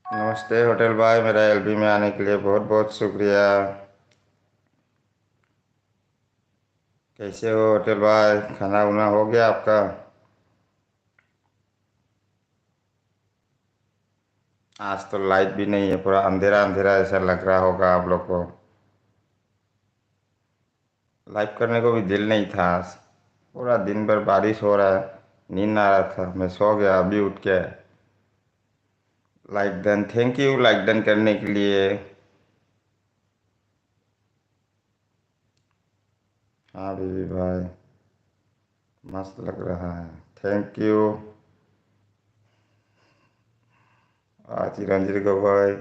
नमस्ते होटल भाई, मेरा एलबी में आने के लिए बहुत बहुत शुक्रिया। कैसे हो होटल भाई? खाना वाना हो गया आपका? आज तो लाइट भी नहीं है, पूरा अंधेरा अंधेरा ऐसा लग रहा होगा आप लोग को। लाइव करने को भी दिल नहीं था आज। पूरा दिन भर बारिश हो रहा है, नींद आ रहा था, मैं सो गया, अभी उठ के like done. Thank you like done करने के लिए। हाँ बीबी भाई, मस्त लग रहा है। Thank you. आज चिरंजीवी को भाई।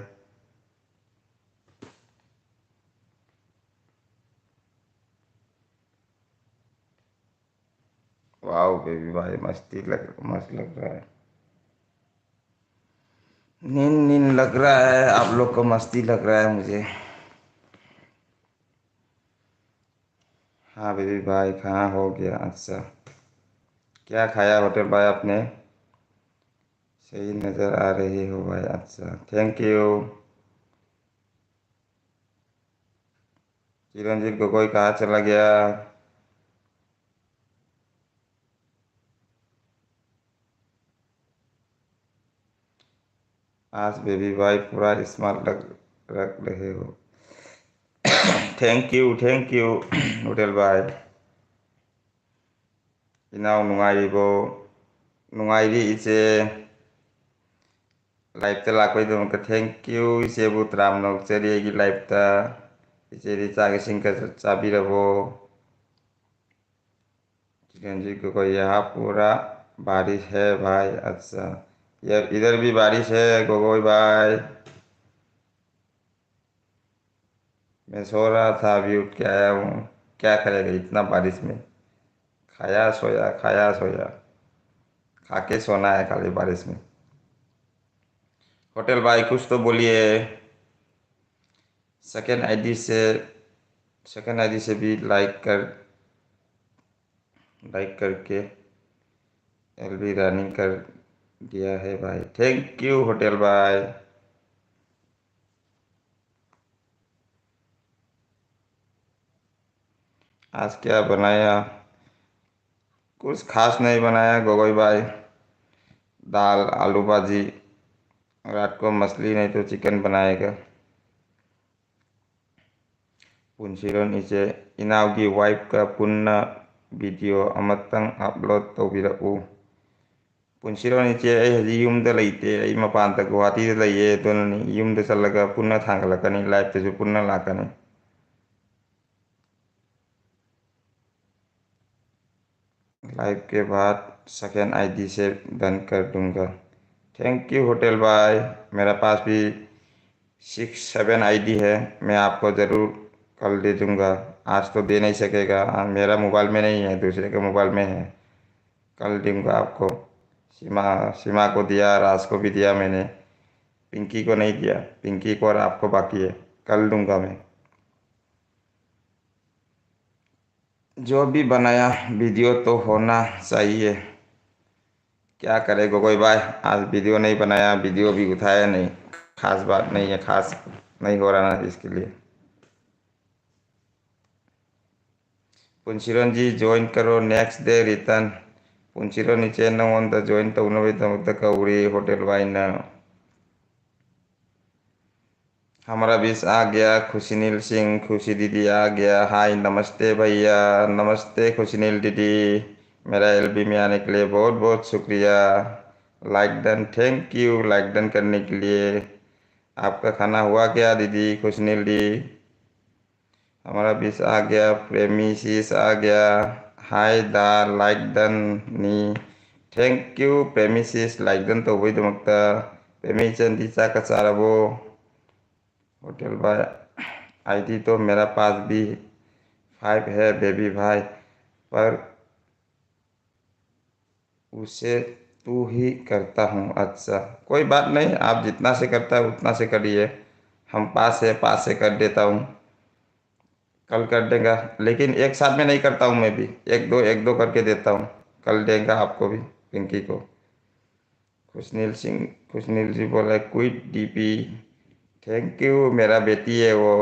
वाह बेबी भाई, मस्त लग रहा है। नींद नींद लग रहा है, आप लोग को मस्ती लग रहा है मुझे। हाँ बेबी भाई, खाना हो गया। अच्छा, क्या खाया होटल भाई आपने? सही नज़र आ रही हो भाई। अच्छा, थैंक यू। चिरंजीव को कोई कहाँ चला गया? आज बेबी भाई पूरा स्मार्ट लग रख रहे हो। थैंक यू होटल भाई। इनाव नुंगाइबो, नुंगाइरी इसे लाइफ लाखोदमक थैंक यू। इसेबु त्राम नौचरी लाइफ इसे चाक इसिंग चाबीरबो। चिरंजीव को यहाँ पूरा बारिश है भाई। अच्छा, ये इधर भी बारिश है गोगोई भाई। मैं सो रहा था, अभी उठ के आया हूँ। क्या करेगा इतना बारिश में? खाया सोया, खा के सोना है खाली बारिश में। होटल भाई कुछ तो बोलिए। सेकेंड आईडी से सेकेंड आईडी से भी लाइक करके एलबी रनिंग कर दिया है भाई। थैंक यू होटल भाई। आज क्या बनाया? कुछ खास नहीं बनाया गोगोई भाई। दाल आलू भाजी। रात को मछली नहीं तो चिकन बनाएगा। पुंसिरोन इसे इनावगी वाइफ का पुन्ना वीडियो अमतंग अपलोड तौबिरऊ। पुंसिरोन इसे हजी यूमदा लेते मपान तक गुवाहाटी लेये दोनों यूमदा चलगा पुन्ना थांगलकनी लाइफ तेजु पुन्ना लाकनी। लाइव के बाद सेकेंड आईडी से डन कर दूंगा। थैंक यू होटल भाई। मेरा पास भी 6 7 आईडी है, मैं आपको ज़रूर कल दे दूंगा। आज तो दे नहीं सकेगा, मेरा मोबाइल में नहीं है, दूसरे के मोबाइल में है। कल दूंगा आपको। सीमा सीमा को दिया, राज को भी दिया मैंने, पिंकी को नहीं दिया। पिंकी को और आपको बाकी है, कल दूंगा मैं। जो भी बनाया वीडियो तो होना चाहिए। क्या करे गोगोई भाई, आज वीडियो नहीं बनाया, वीडियो भी उठाया नहीं। खास बात नहीं है, खास नहीं हो रहा ना इसके लिए। पुंसिरन जी ज्वाइन करो, नेक्स्ट डे रिटर्न। पुंसिरन नीचे नंगोंदा ज्वाइन तौनबे कौरी होटल वाइना। हमारा बीस आ गया खुशीनील सिंह, खुशी दीदी आ गया। हाय नमस्ते भैया, नमस्ते खुशीनील दीदी। मेरा एलबी में आने के लिए बहुत बहुत शुक्रिया। Like done, thank you like done करने के लिए। आपका खाना हुआ क्या दीदी खुशनील दी? हमारा बीस आ गया, प्रेमिसिस आ गया। हाय दा लाइक डन नी। थैंक यू प्रेमिसिस लाइक डन तौबैदमक्ता। प्रेमिचन दी चाका चारबो। होटल भाई आईडी तो मेरा पास भी 5 है बेबी भाई, पर उसे तू ही करता हूँ। अच्छा, कोई बात नहीं, आप जितना से करता है उतना से करिए। हम पास से कर देता हूँ, कल कर देगा। लेकिन एक साथ में नहीं करता हूँ, मैं भी एक दो करके देता हूँ। कल देगा आपको भी, पिंकी को। खुशनील जी बोला क्विट डीपी। थैंक यू, मेरा बेटी है वो।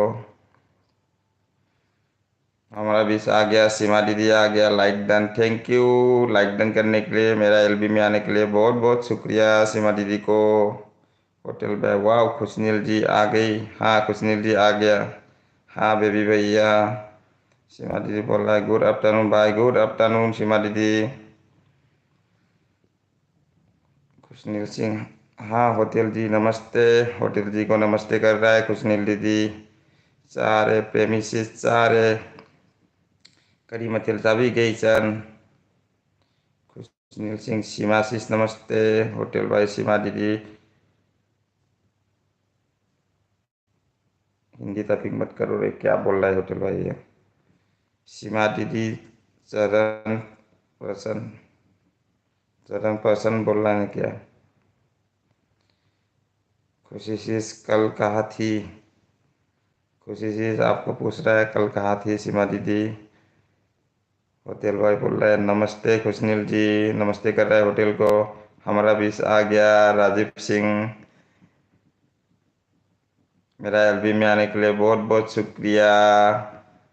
हमारा भी आ गया, सीमा दीदी आ गया, like done. Thank you like done करने के लिए, मेरा एलबी में आने के लिए बहुत बहुत शुक्रिया सीमा दीदी को। होटल पे वाह, खुशनील जी आ गई। हाँ खुशनील जी आ गया। हाँ बेबी भैया। सीमा दीदी बोल रहा है गुड आफ्टरनून भाई, गुड आफ्टरनून सीमा दीदी। खुशनील सिंह, हाँ होटल जी नमस्ते। होटल जी को नमस्ते कर रहा है खुशनील दीदी। सारे प्रेमिसिस सारे करी मचल सभी गई सन। खुशनील सिंह सीमाशीष नमस्ते। होटल भाई सीमा दीदी, हिंदी टाइपिंग मत करो रे, क्या बोल रहा है होटल भाई ये। सीमा दीदी चरण प्रसन्न, चरण प्रसन्न बोल रहा है क्या। खुशी शीश कल कहाँ थी। खुशी शीश आपको पूछ रहा है कल कहाँ थी सीमा दीदी। होटल भाई बोल रहा है नमस्ते खुशनील जी, नमस्ते कर रहा है होटल को। हमारा भी आ गया राजीव सिंह, मेरा एलबी में आने के लिए बहुत बहुत शुक्रिया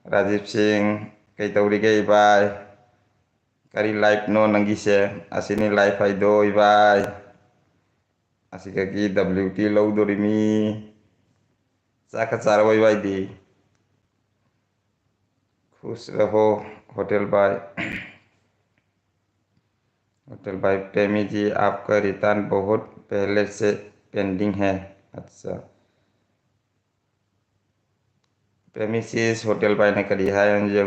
राजीव सिंह। कई तौरी गई bye kari live no nanggise asini live ay do ibay asikagi WT low do rimi saka sarwa ibay di खुश रहो होटल भाई। होटल भाई प्रेमी जी आपका रिटर्न बहुत पहले से पेंडिंग है। अच्छा प्रेमिसिस होटल भाई ने करी है अंजू,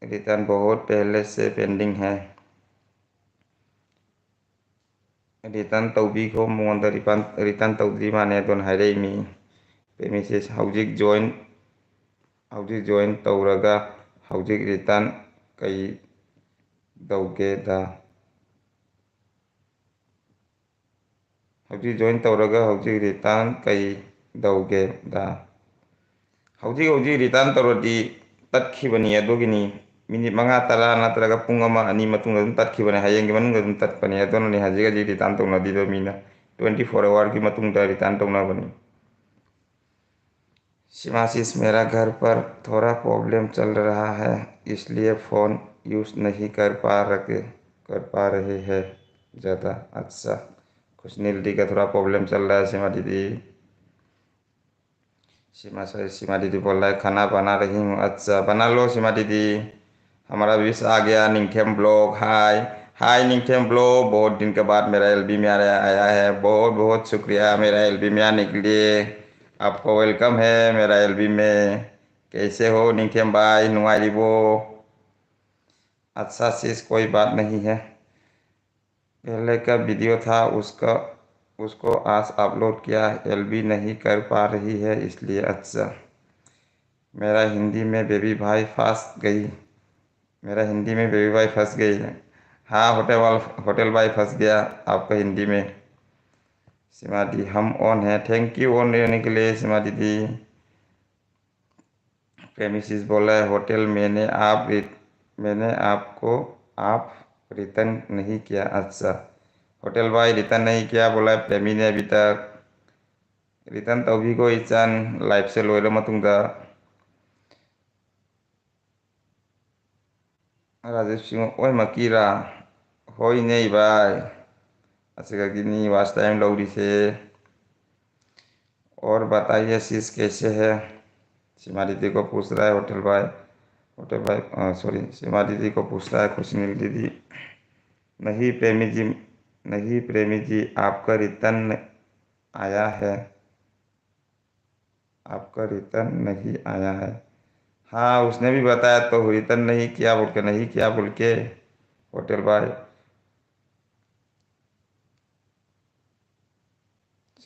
रिटर्न बहुत पहले से पेंडिंग है। रिटर्न तौबीखो मौन रिटर्न तौद्री माने दोन हायरेमी। प्रेमिसिस हौजिक जॉइन तौरगा हौजिक रिटर्न कई दौगेदा। हौजिक जॉइन तौरगा हौजिक रिटर्न कई दौगेदा। हौजिक रिटर्न तौरदी तत्खिबनी अदुगिनी मिनिट मंगा तरा नत्रगा पुंग अमा अनि मतुंग अदुम तत्खिबने हयेंगे मनुंग अदुम तत्पने अदुननि हजिक रिटर्न तौनदीदो मीना 24 आवर की मतुंग रिटर्न तौनबनी। सिमासिस मेरा घर पर थोड़ा प्रॉब्लम चल रहा है इसलिए फ़ोन यूज़ नहीं कर पा रहे हैं ज़्यादा। अच्छा खुशनील दी का थोड़ा प्रॉब्लम चल रहा है सीमा दीदी। सीमा दीदी बोल रहा है खाना बना रही हूँ। अच्छा बना लो सीमा दीदी। हमारा विश आ गया निंगथेम ब्लॉग। हाय हाय निंगथेम ब्लॉग, बहुत दिन के बाद मेरा एलबी में आया है, बहुत बहुत शुक्रिया मेरा एलबी में आने के लिए। आपको वेलकम है मेरा एलबी में। कैसे हो निंगथेम भाई नुआरिबो। अच्छा चीज़ कोई बात नहीं है, पहले का वीडियो था उसका उसको आज अपलोड किया, एलबी नहीं कर पा रही है इसलिए। अच्छा मेरा हिंदी में बेबी भाई फंस गई, मेरा हिंदी में बेबी भाई फंस गई है। हाँ होटल भाई फंस गया आपका हिंदी में। सीमा दी हम ऑन है, थैंक यू ऑन रहने के लिए सीमा दीदी। प्रेमिसिस बोला है होटल मैंने आपको आप रिटर्न नहीं किया। अच्छा होटल भाई रिटर्न नहीं किया बोला है प्रेमी ने अभी तक। रिटर्न तभी को इचान लाइव से लोयर मतुंगा। राजेश सिंह ओए मकीरा होई नहीं भाई अच्छा गिनी वास्ट टाइम लौरी से। और बताइए शीश कैसे है, सीमा दीदी को पूछ रहा है होटल भाई सॉरी सीमा दीदी को पूछ रहा है खुशनील दीदी। नहीं प्रेमी जी, नहीं प्रेमी जी आपका रिटर्न आया है, आपका रिटर्न नहीं आया है। हाँ उसने भी बताया तो रिटर्न नहीं किया बोल के, नहीं किया बोल के होटल भाई।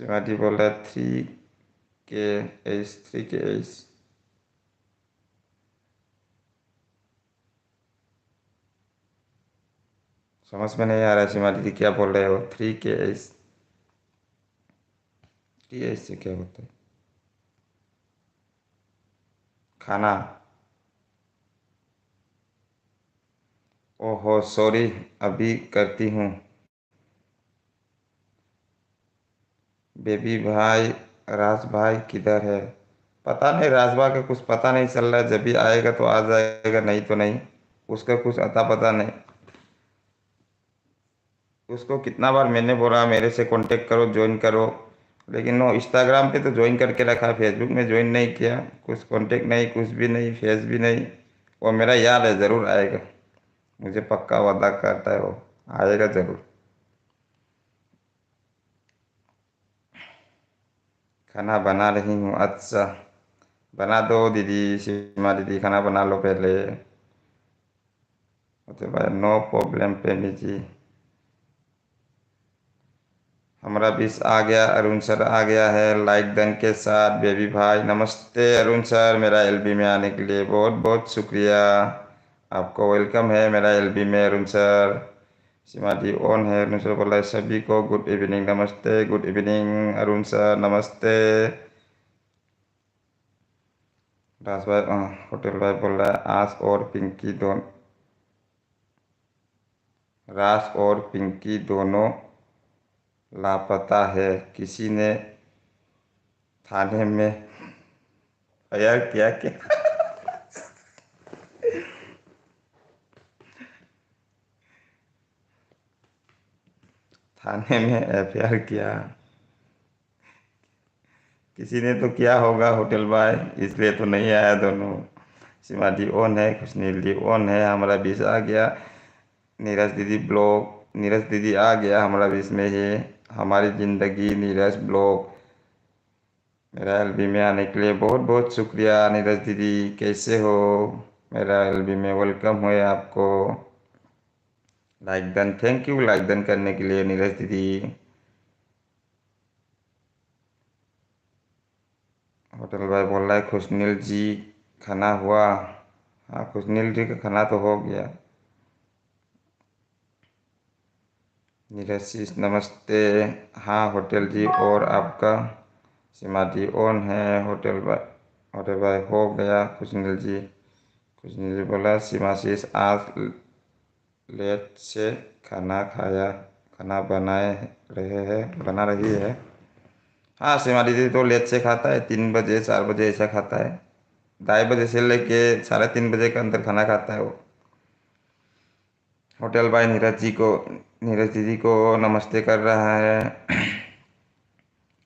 सीमा दी बोल रहा है 3 के एस समझ में नहीं आ रहा है सीमा दीदी क्या बोल रहे हो। 3 के एस, 3 एस से क्या होता है। खाना ओहो सॉरी, अभी करती हूँ। बेबी भाई, राज भाई किधर है? पता नहीं, राज भाई का कुछ पता नहीं चल रहा है। जब भी आएगा तो आ जाएगा, नहीं तो नहीं। उसका कुछ अता पता नहीं। उसको कितना बार मैंने बोला मेरे से कांटेक्ट करो, ज्वाइन करो, लेकिन वो इंस्टाग्राम पे तो ज्वाइन करके रखा, फेसबुक में ज्वाइन नहीं किया। कुछ कांटेक्ट नहीं, कुछ भी नहीं, फेस भी नहीं। वो मेरा याद है, ज़रूर आएगा। मुझे पक्का वादा करता है वो, आएगा ज़रूर। खाना बना रही हूँ, अच्छा। बना दो दीदी, सीमा दीदी, खाना बना लो पहले। तो भाई नो प्रॉब्लम प्रेमी जी। हमारा बीस आ गया, अरुण सर आ गया है लाइक डन के साथ। बेबी भाई नमस्ते अरुण सर, मेरा एलबी में आने के लिए बहुत बहुत शुक्रिया। आपको वेलकम है मेरा एलबी में अरुण सर। सीमा जी ऑन है, अरुण सर बोला है सभी को गुड इवनिंग, नमस्ते, गुड इवनिंग अरुण सर, नमस्ते। राज भाई होटल भाई बोल रहा है आस और पिंकी दोनों, रास और पिंकी दोनों लापता है। किसी ने थाने में यार क्या क्या थाने में एफआईआर किया। किसी ने तो किया होगा होटल बॉय, इसलिए तो नहीं आया दोनों। सीमा दी ऑन है, खुशनील दी ऑन है, हमारा बीस आ गया। नीरज दीदी ब्लॉग, नीरज दीदी आ गया हमारा बीच में ही। हमारी ज़िंदगी नीरज ब्लॉग, मेरा एलबी में आने के लिए बहुत बहुत शुक्रिया। नीरज दीदी कैसे हो? मेरा एलबी में वेलकम है आपको। Like done, thank you like done करने के लिए नीरज दीदी। होटल भाई बोल रहा है खुशनील जी खाना हुआ? हाँ, खुशनील जी का खाना तो हो गया। नीरज जी नमस्ते। हाँ होटल जी, और आपका? सीमा जी ऑन है, होटल भाई हो गया खुशनील जी। खुशनील जी बोला सीमा शीष आज लेट से खाना खाया, खाना बनाए रहे है, बना रही है। हाँ सीमा दीदी तो लेट से खाता है, 3 बजे 4 बजे ऐसा खाता है। 2:30 बजे से लेके 3:30 बजे के अंदर खाना खाता है वो। होटल भाई नीरज दीदी को नमस्ते कर रहा है।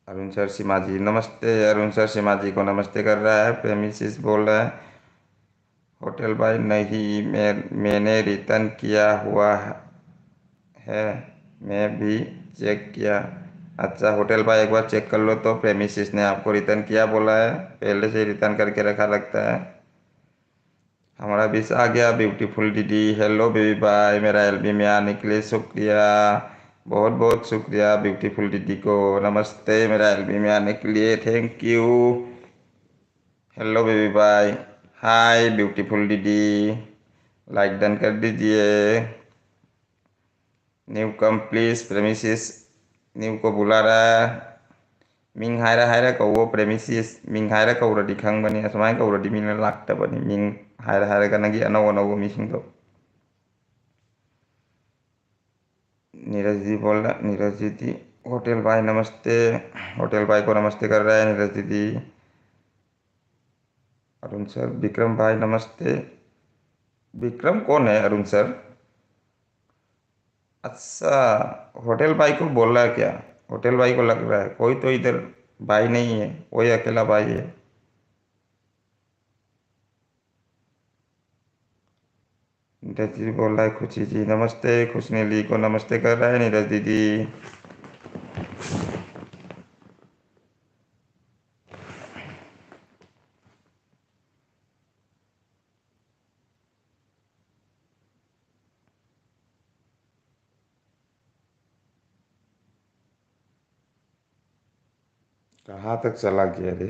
अरुण सर सीमा जी नमस्ते, अरुण सर सीमा जी को नमस्ते कर रहा है। प्रेमिसिस बोल रहा है होटल भाई नहीं, मैंने रिटर्न किया हुआ है, मैं भी चेक किया। अच्छा होटल भाई एक बार चेक कर लो तो, प्रेमिसिस ने आपको रिटर्न किया बोला है, पहले से रिटर्न करके रखा लगता है। हमारा बीस आ गया ब्यूटीफुल दीदी, हेलो बेबी बाय, मेरा एलबी में आने के लिए शुक्रिया, बहुत बहुत शुक्रिया ब्यूटीफुल दीदी को। नमस्ते, मेरा एलबी में आने के लिए thank you. Hello baby bye, hi beautiful दीदी, लाइक डन कर दीजिए। न्यू कम प्लीज प्रेमिसिस, न्यू को बुला रहा है। मिंग हायरा हायरा कौ प्रेमिसिस, मिंग हायरा कौरदि खंबनी असुमाय कौरदि मिंग लाक्तबनी, मिंग हायरा हायरा गनगी अनौ अनौ मिसिंग दो। नीरज जी बोल रहा, नीरज दीदी होटल भाई नमस्ते, होटल भाई को नमस्ते कर रहा है नीरज दीदी। अरुण सर विक्रम भाई नमस्ते। विक्रम कौन है अरुण सर? अच्छा, होटल भाई को बोल रहा है क्या? होटल भाई को लग रहा है कोई तो इधर भाई नहीं है, वही अकेला भाई है। नीरज जी बोल रहा है खुशी जी नमस्ते, खुशनीली को नमस्ते कर रहा है नीरज दीदी। कहाँ तक चला गया रे?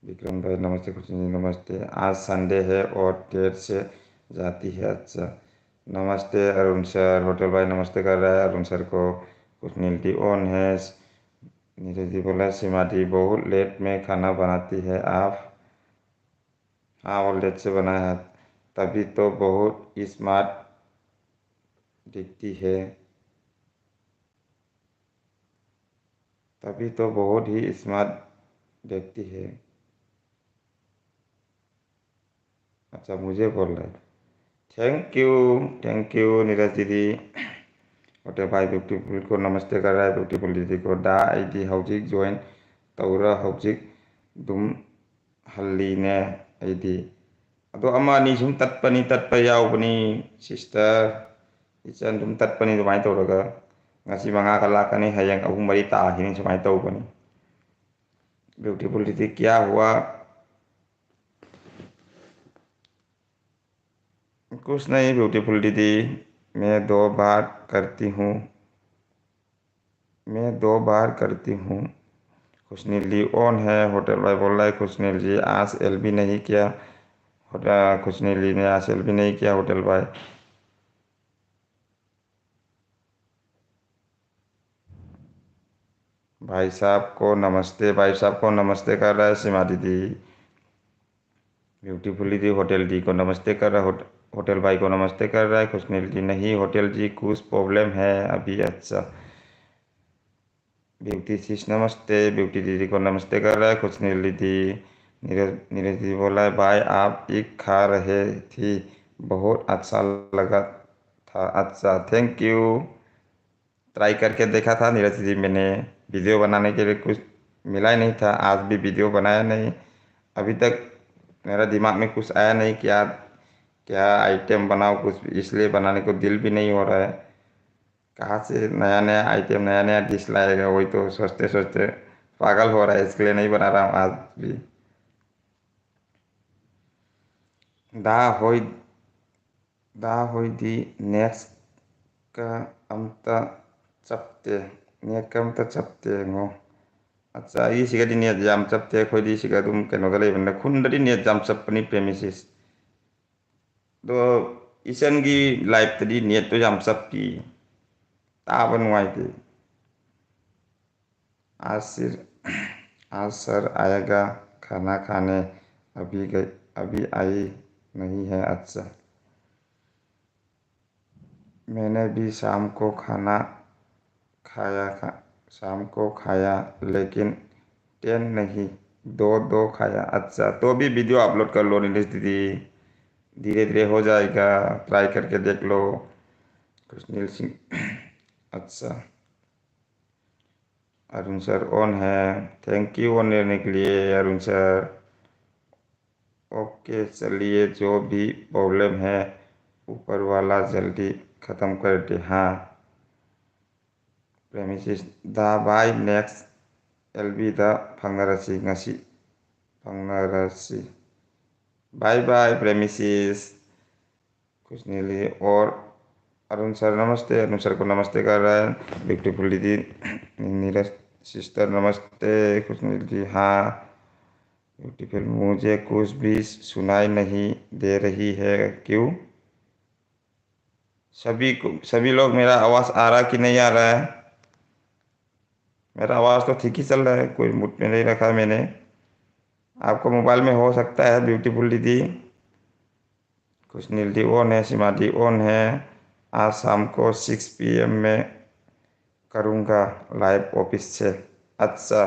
विक्रम भाई नमस्ते, खुशी जी नमस्ते, आज संडे है और देर से जाती है, अच्छा। नमस्ते अरुण सर, होटल भाई नमस्ते कर रहा है अरुण सर को। कुछ नीलती ऑन है। नीरज जी बोला सीमा दी बहुत लेट में खाना बनाती है आप? हाँ वो लेट से बनाया है। तभी तो बहुत स्मार्ट दिखती है। तभी तो बहुत ही स्मार्ट दिखती है। अच्छा, मुझे बोल रहा है। थैंक यू नीरज दीदी। होटल भाई ब्यूटीफुल को नमस्ते कर रहा है। ब्यूटीफुल दीदी को दा आईडी हौजिक ज्वाइन तौरा हौजिक दुम हल्लीने आईडी ꯑꯗꯣ ꯑꯃ ꯑꯅꯤ ꯁꯨꯝ ꯇꯠꯄ ꯌꯥꯎꯕꯅꯤ ꯁꯤꯁꯇꯔ ꯏꯆꯟ ꯑꯗꯨꯝ ꯇꯠꯄꯅꯤ ꯑꯗꯨꯃꯥꯏꯅ ꯇꯧꯔꯒ ꯉꯁꯤ ꯃꯉꯥꯒ ꯂꯥꯛꯀꯅꯤ ꯍꯌꯦꯡ ꯑꯍꯨꯝ ꯃꯔꯤ ꯇꯥꯈꯤꯅꯤ ꯁꯨꯃꯥꯏꯅ ꯇꯧꯕꯅꯤ ब्यूटीफुल दीदी क्या हुआ कुछ नहीं ब्यूटीफुल दीदी मैं दो बार करती हूँ मैं 2 बार करती हूँ खुशनील जी ऑन है होटल भाई बोल रहा है खुशनील जी आज एल भी नहीं किया खुशनील जी ने आज एल भी नहीं किया होटल भाई भाई साहब को नमस्ते भाई साहब को नमस्ते कर रहा है सीमा दीदी ब्यूटीफुल दीदी होटल जी को नमस्ते कर रहा है होटल भाई को नमस्ते कर रहा है खुशनील जी नहीं होटल जी कुछ प्रॉब्लम है अभी अच्छा ब्यूटी sis नमस्ते ब्यूटी दीदी को नमस्ते कर रहा है खुशनील दीदी नीरज नीरज दीदी बोला है भाई आप एक खा रहे थी बहुत अच्छा लगा था अच्छा थैंक यू ट्राई करके देखा था नीरज दीदी मैंने वीडियो बनाने के लिए कुछ मिला ही नहीं था आज भी वीडियो बनाया नहीं अभी तक मेरा दिमाग में कुछ आया नहीं क्या क्या आइटम बनाओ कुछ इसलिए बनाने को दिल भी नहीं हो रहा है कहाँ से नया नया आइटम नया नया डिश लाएगा वही तो सोचते सोचते पागल हो रहा है इसके लिए नहीं बना रहा हूँ आज भी दा होई दा होई दी नेक्स्ट का अमता ꯆꯞꯇꯦ ꯅꯦꯠꯀ ꯑꯝꯇ ꯆꯞꯇꯦ ꯉꯣ ꯑꯠꯆꯥ ꯑꯩꯒꯤꯁꯤꯒꯗꯤ ꯅꯦꯠ ꯌꯥꯝ ꯆꯞꯇꯦ ꯑꯩꯈꯣꯏꯗꯤ ꯁꯤꯒ ꯑꯗꯨꯝ ꯀꯩꯅꯣꯗ ꯂꯩꯕꯅꯤꯅ ꯈꯨꯟꯗꯗꯤ ꯅꯦꯠ ꯌꯥꯝ ꯆꯞꯄꯅꯤ ꯄ꯭ꯔꯦꯃꯤꯁꯤꯁ ꯑꯗꯣ ꯏꯆꯟꯒꯤ ꯂꯥꯏꯐꯇꯗꯤ नेटꯇꯣ ꯌꯥꯝ ꯆꯞꯄꯤ ताबा नुंगाइते आज सिर आज सर आएगा खाना खाने अभी आई नहीं है अच्छा मैंने भी शाम को खाना शाम को खाया लेकिन 10 नहीं दो खाया अच्छा तो भी वीडियो अपलोड कर लो नीलेश दीदी धीरे धीरे हो जाएगा ट्राई करके देख लो कृष्णील सिंह अच्छा अरुण सर ऑन है थैंक यू ऑन रहने के लिए अरुण सर ओके चलिए जो भी प्रॉब्लम है ऊपर वाला जल्दी ख़त्म कर दे हाँ प्रेमिसिस दा बाय नेक्स्ट एल बी दा फंगरसी ngasi फंगरसी बाय बाय प्रेमिसिस कुछ नहीं लिए और अरुण सर नमस्ते अरुण सर को नमस्ते कर रहा है ब्यूटीफुल दीदी नीरज सिस्टर नमस्ते कुछ नहीं जी हाँ ब्यूटीफुल मुझे कुछ भी सुनाई नहीं दे रही है क्यों सभी लोग मेरा आवाज़ आ रहा कि नहीं आ रहा है मेरा आवाज़ तो ठीक ही चल रहा है कोई मुझ में नहीं रखा मैंने आपको मोबाइल में हो सकता है ब्यूटीफुल दीदी कुछ नील ऑन है सीमा दी ऑन है आज शाम को 6 PM में करूँगा लाइव ऑफिस से अच्छा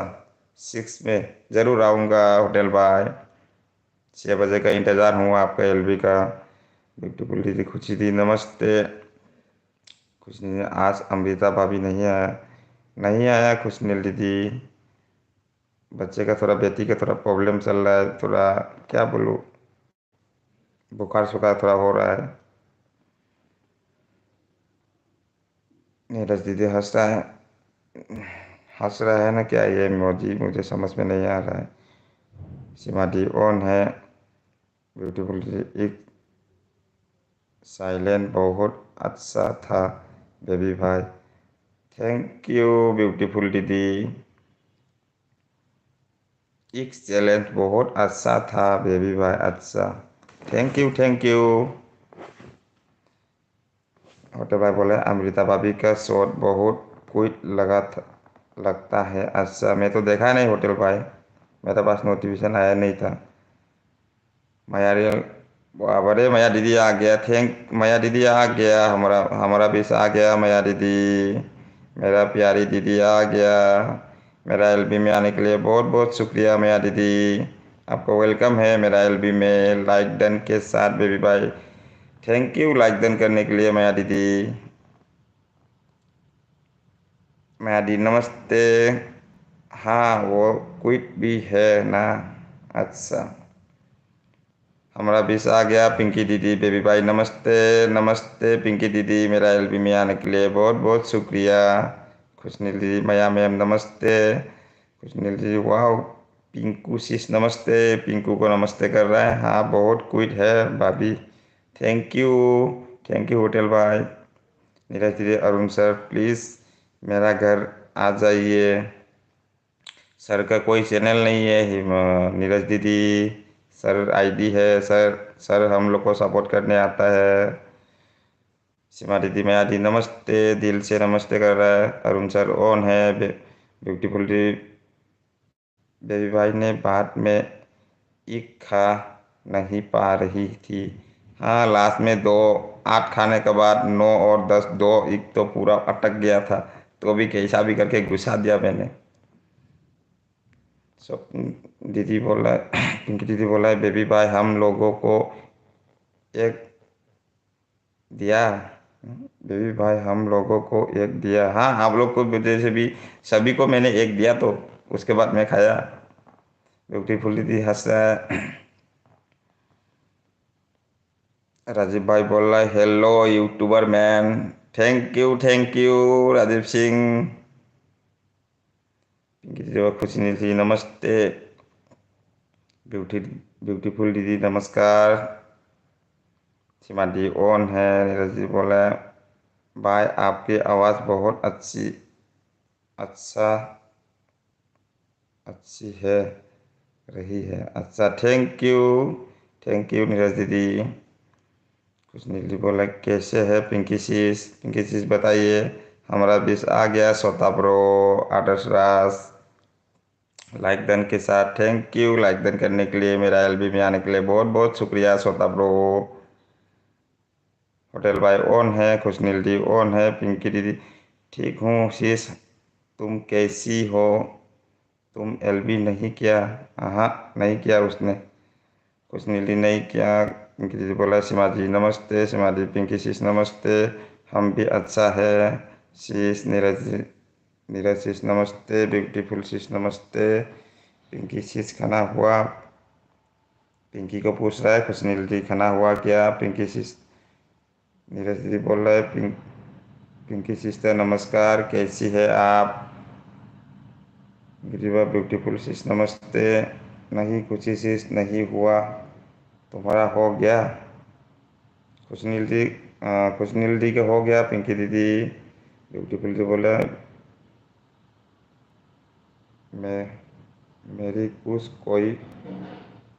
6 में ज़रूर आऊँगा होटल बाय 6 बजे का इंतज़ार हूँ आपका एलबी का ब्यूटीफुल दीदी खुशी दी नमस्ते कुछ नहीं आज अमृता भाभी नहीं आया खुशनील दीदी बच्चे का थोड़ा बेटी का थोड़ा प्रॉब्लम चल रहा है थोड़ा क्या बोलूँ बुखार सुखार थोड़ा हो रहा है नीरज दीदी हंस रहा है ना क्या ये मोजी मुझे समझ में नहीं आ रहा है सीमा दी ऑन है ब्यूटीफुल दीदी एक साइलेंट बहुत अच्छा था बेबी भाई थैंक यू ब्यूटीफुल दीदी एक चैलेंज बहुत अच्छा था बेबी भाई अच्छा थैंक यू होटल भाई बोले अमृता भाभी का शॉट बहुत क्विक लगता है अच्छा मैं तो देखा नहीं होटल भाई मेरे पास नोटिफिकेशन आया नहीं था मयारियल बाबरे मया दीदी आ गया। मया दीदी आ गया। हमारा हमारा बीस आ गया मया दीदी। मेरा प्यारी दीदी आ गया। मेरा एलबी में आने के लिए बहुत बहुत शुक्रिया मया दीदी। आपको वेलकम है मेरा एलबी में लाइक डन के साथ बेबी भाई। थैंक यू लाइक डन करने के लिए मया दीदी। मया दी नमस्ते। हाँ वो क्विट भी है ना। अच्छा हमारा बीस आ गया। पिंकी दीदी बेबी भाई नमस्ते। नमस्ते पिंकी दीदी मेरा एलबी में आने के लिए बहुत बहुत शुक्रिया। खुशनील दीदी मया मैम नमस्ते। खुशनील दीदी वाह। पिंकू शीश नमस्ते। पिंकू को नमस्ते कर रहा है। हाँ बहुत क्विट है भाभी। Thank you. Thank you hotel भाई। नीरज दीदी अरुण सर प्लीज़ मेरा घर आ जाइए। सर का कोई चैनल नहीं है नीरज दीदी। सर आईडी है सर। सर हम लोग को सपोर्ट करने आता है। सीमा दीदी मैं आदि नमस्ते दिल से नमस्ते कर रहा है। अरुण सर ऑन है। ब्यूटीफुल दी बेबी भाई ने बाद में एक खा नहीं पा रही थी। हाँ लास्ट में दो 8 खाने के बाद 9 और 10 दो एक तो पूरा अटक गया था। तो भी कैसा भी करके घुसा दिया मैंने। सब दीदी बोला पिंकी दीदी बोला है बेबी भाई हम लोगों को एक दिया। बेबी भाई हम लोगों को एक दिया। हाँ आप लोग को जैसे भी सभी को मैंने एक दिया तो उसके बाद मैं खाया। ब्यूटीफुल दीदी हंस रहा है। राजीव भाई बोल रहा है hello youtuber man. Thank you Rajeev Singh. Pinky दीदी और खुशी दीदी नमस्ते। ब्यूटी ब्यूटीफुल दीदी नमस्कार। सीमा दी ऑन है। नीरज जी बोला भाई आपकी आवाज़ बहुत अच्छी अच्छा अच्छी है रही है। अच्छा थैंक यू नीरज दीदी। कुछ नीली बोला कैसे है पिंकी शीश बताइए। हमारा बीस आ गया सोता ब्रो आदर्श राज लाइक डन के साथ। थैंक यू लाइक डन करने के लिए मेरा एलबी में आने के लिए बहुत बहुत शुक्रिया सोता ब्रो। होटल भाई ऑन है। खुशनील दी ऑन है। पिंकी दीदी ठीक हूँ शीश तुम कैसी हो। तुम एलबी नहीं किया। हाँ नहीं किया उसने। खुशनील दी नहीं किया। पिंकी दीदी बोला सीमा जी नमस्ते। सीमा दी पिंकी शीश नमस्ते। हम भी अच्छा है शीश नीरज शीश नमस्ते। ब्यूटीफुल शीश नमस्ते। पिंकी शीश खाना हुआ। पिंकी को पूछ रहा है खुशनील दी खाना हुआ क्या। पिंकी शीश नीरज दीदी बोल रहा है पिंकी सिस्टर नमस्कार कैसी है आप। गिरिवा ब्यूटीफुल सिस नमस्ते। नहीं कुछ सिस नहीं हुआ तुम्हारा हो गया। खुशनील दी खुशनील दी का हो गया। पिंकी दीदी ब्यूटीफुल जी बोला मैं मेरी कुछ कोई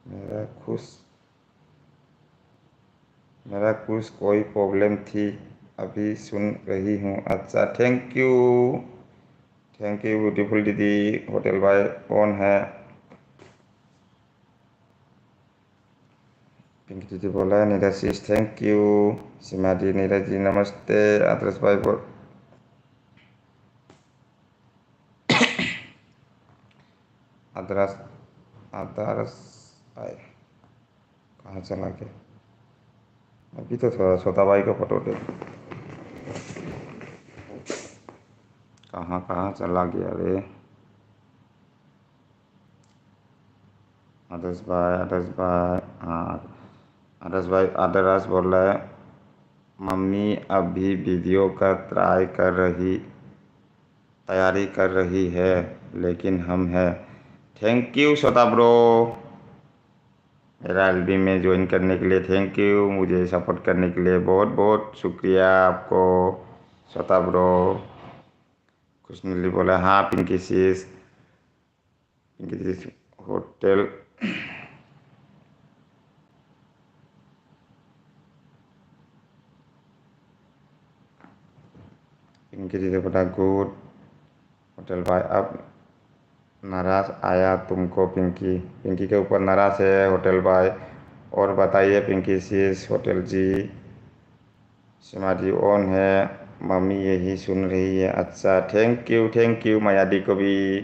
मेरा खुश मेरा कुछ कोई प्रॉब्लम थी अभी सुन रही हूँ। अच्छा थैंक यू ब्यूटीफुल दीदी। होटल भाई ऑन है। पिंकी दीदी बोला है नीरज शीश थैंक यू। सीमा जी नीरज जी नमस्ते। आदर्श भाई बोल आदर्श आदर्श भाई कहाँ चला गया। अभी तो थोड़ा छोटा भाई का फोटो दे। कहाँ कहाँ चला गया रे। आदर्श भाई हाँ आदर्श बोल रहा है मम्मी अभी वीडियो का तैयारी कर रही है लेकिन हम हैं। थैंक यू छोटा ब्रो मेरा एलबी में ज्वाइन करने के लिए। थैंक यू मुझे सपोर्ट करने के लिए बहुत बहुत शुक्रिया आपको छोटा ब्रो। खुशनीली बोला हाँ पिंकी शीश होटल पिंकी दीदी बोला गुड। होटल भाई अब नाराज आया तुमको पिंकी के ऊपर नाराज है होटल भाई। और बताइए Pinky sis, hotel ji. Seema ji on है। मम्मी यही सुन रही है। अच्छा, थैंक यू माया दी को भी।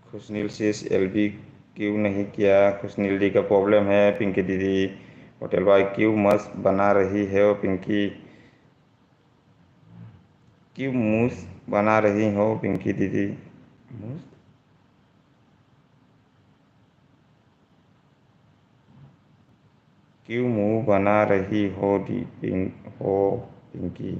खुशनील sis LB क्यों नहीं किया? खुशनील दी का प्रॉब्लम है पिंकी दीदी। होटल भाई क्यों मस्त बना रही है वो पिंकी? क्यों मूस बना रही हो पिंकी दीदी? मूस क्यों मुंह बना रही हो हो पिंकी?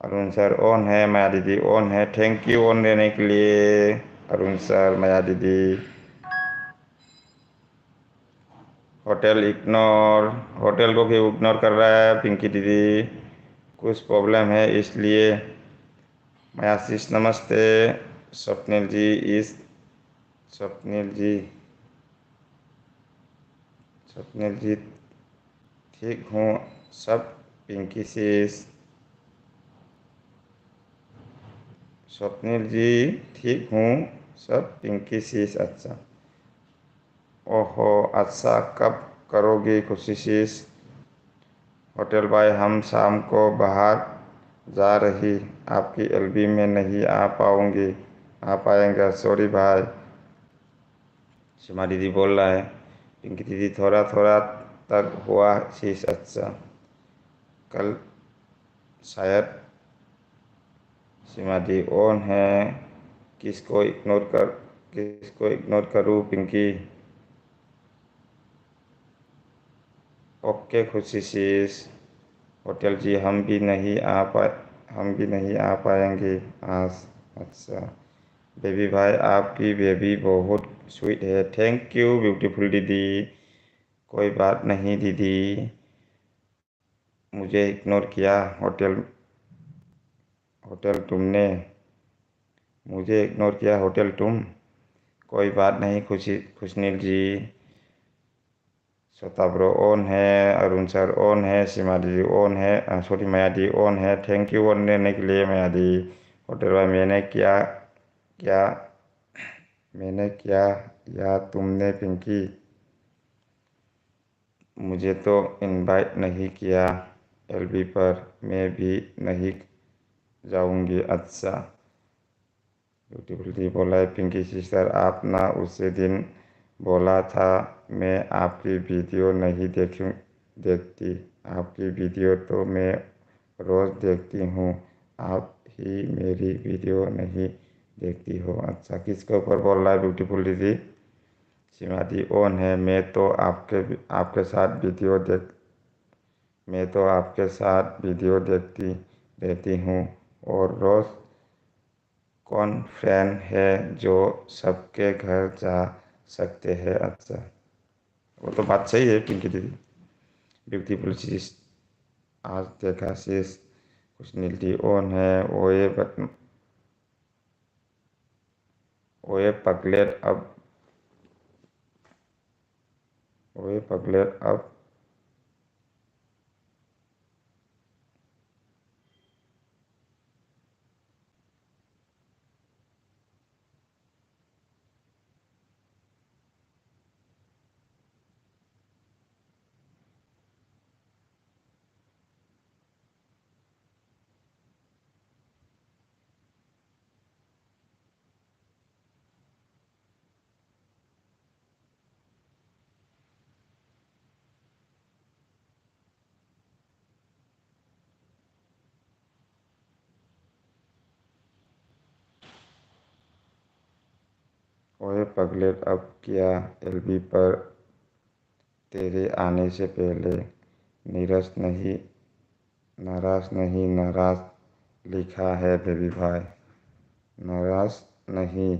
अरुण सर ऑन है, माया दीदी ऑन है। थैंक यू ऑन देने के लिए अरुण सर, माया दीदी। Hotel ignore. होटल को क्यों इग्नोर कर रहा है पिंकी दीदी? कुछ प्रॉब्लम है इसलिए। माया sis नमस्ते। स्वप्निल जी इस स्वप्निल जी स्वप्निल जी ठीक हूँ सब पिंकी sis। स्वप्निल जी ठीक हूँ सब पिंकी sis। अच्छा। ओहो अच्छा, कब करोगी कोशिश? होटल भाई हम शाम को बाहर जा रही, आपकी LB में नहीं आ पाऊंगी। आ पाएंगे सॉरी भाई। सीमा दीदी बोल रहा है पिंकी दीदी थोड़ा थोड़ा तक हुआ शीश। अच्छा, कल शायद। सीमा दी ऑन है। किसको इग्नोर कर किसको इग्नोर करूँ पिंकी? ओके खुशी शीश। होटल जी हम भी नहीं आ पाएंगे आज। अच्छा। बेबी भाई आपकी बेबी बहुत स्वीट है। थैंक यू ब्यूटीफुल दीदी। कोई बात नहीं दीदी। मुझे इग्नोर किया होटल होटल तुमने मुझे इग्नोर किया होटल तुम। कोई बात नहीं खुशनील जी। श्वेता ब्रो ऑन है। अरुण सर ऑन है। सीमा दीदी ऑन है। सॉरी माया दी ऑन है। थैंक यू ऑन देने के लिए माया दी। होटल भाई क्या मैंने क्या या तुमने पिंकी? मुझे तो इनवाइट नहीं किया LB पर। मैं भी नहीं जाऊंगी। अच्छा। ब्यूटीफुल जी बोला है पिंकी सिस्टर आप ना उसी दिन बोला था मैं आपकी वीडियो नहीं देखती। आपकी वीडियो तो मैं रोज़ देखती हूँ। आप ही मेरी वीडियो नहीं देखती हो। अच्छा, किसके ऊपर बोल रहा है ब्यूटीफुल दीदी? सीमा दी ऑन है। आपके साथ वीडियो देख मैं तो आपके साथ वीडियो देखती रहती हूँ। और रोज़ कौन फ्रेंड है जो सबके घर जा सकते हैं? अच्छा, वो तो बात सही है पिंकी दीदी। ब्यूटीफुल चीज आज देखा शीश। कुछ नीली ऑन है। ओए पगलेट अब ओए पगलेट अब ओए पगलेट अब किया LB पर तेरे आने से पहले। नीरज नहीं नाराज लिखा है बेबी भाई। नाराज नहीं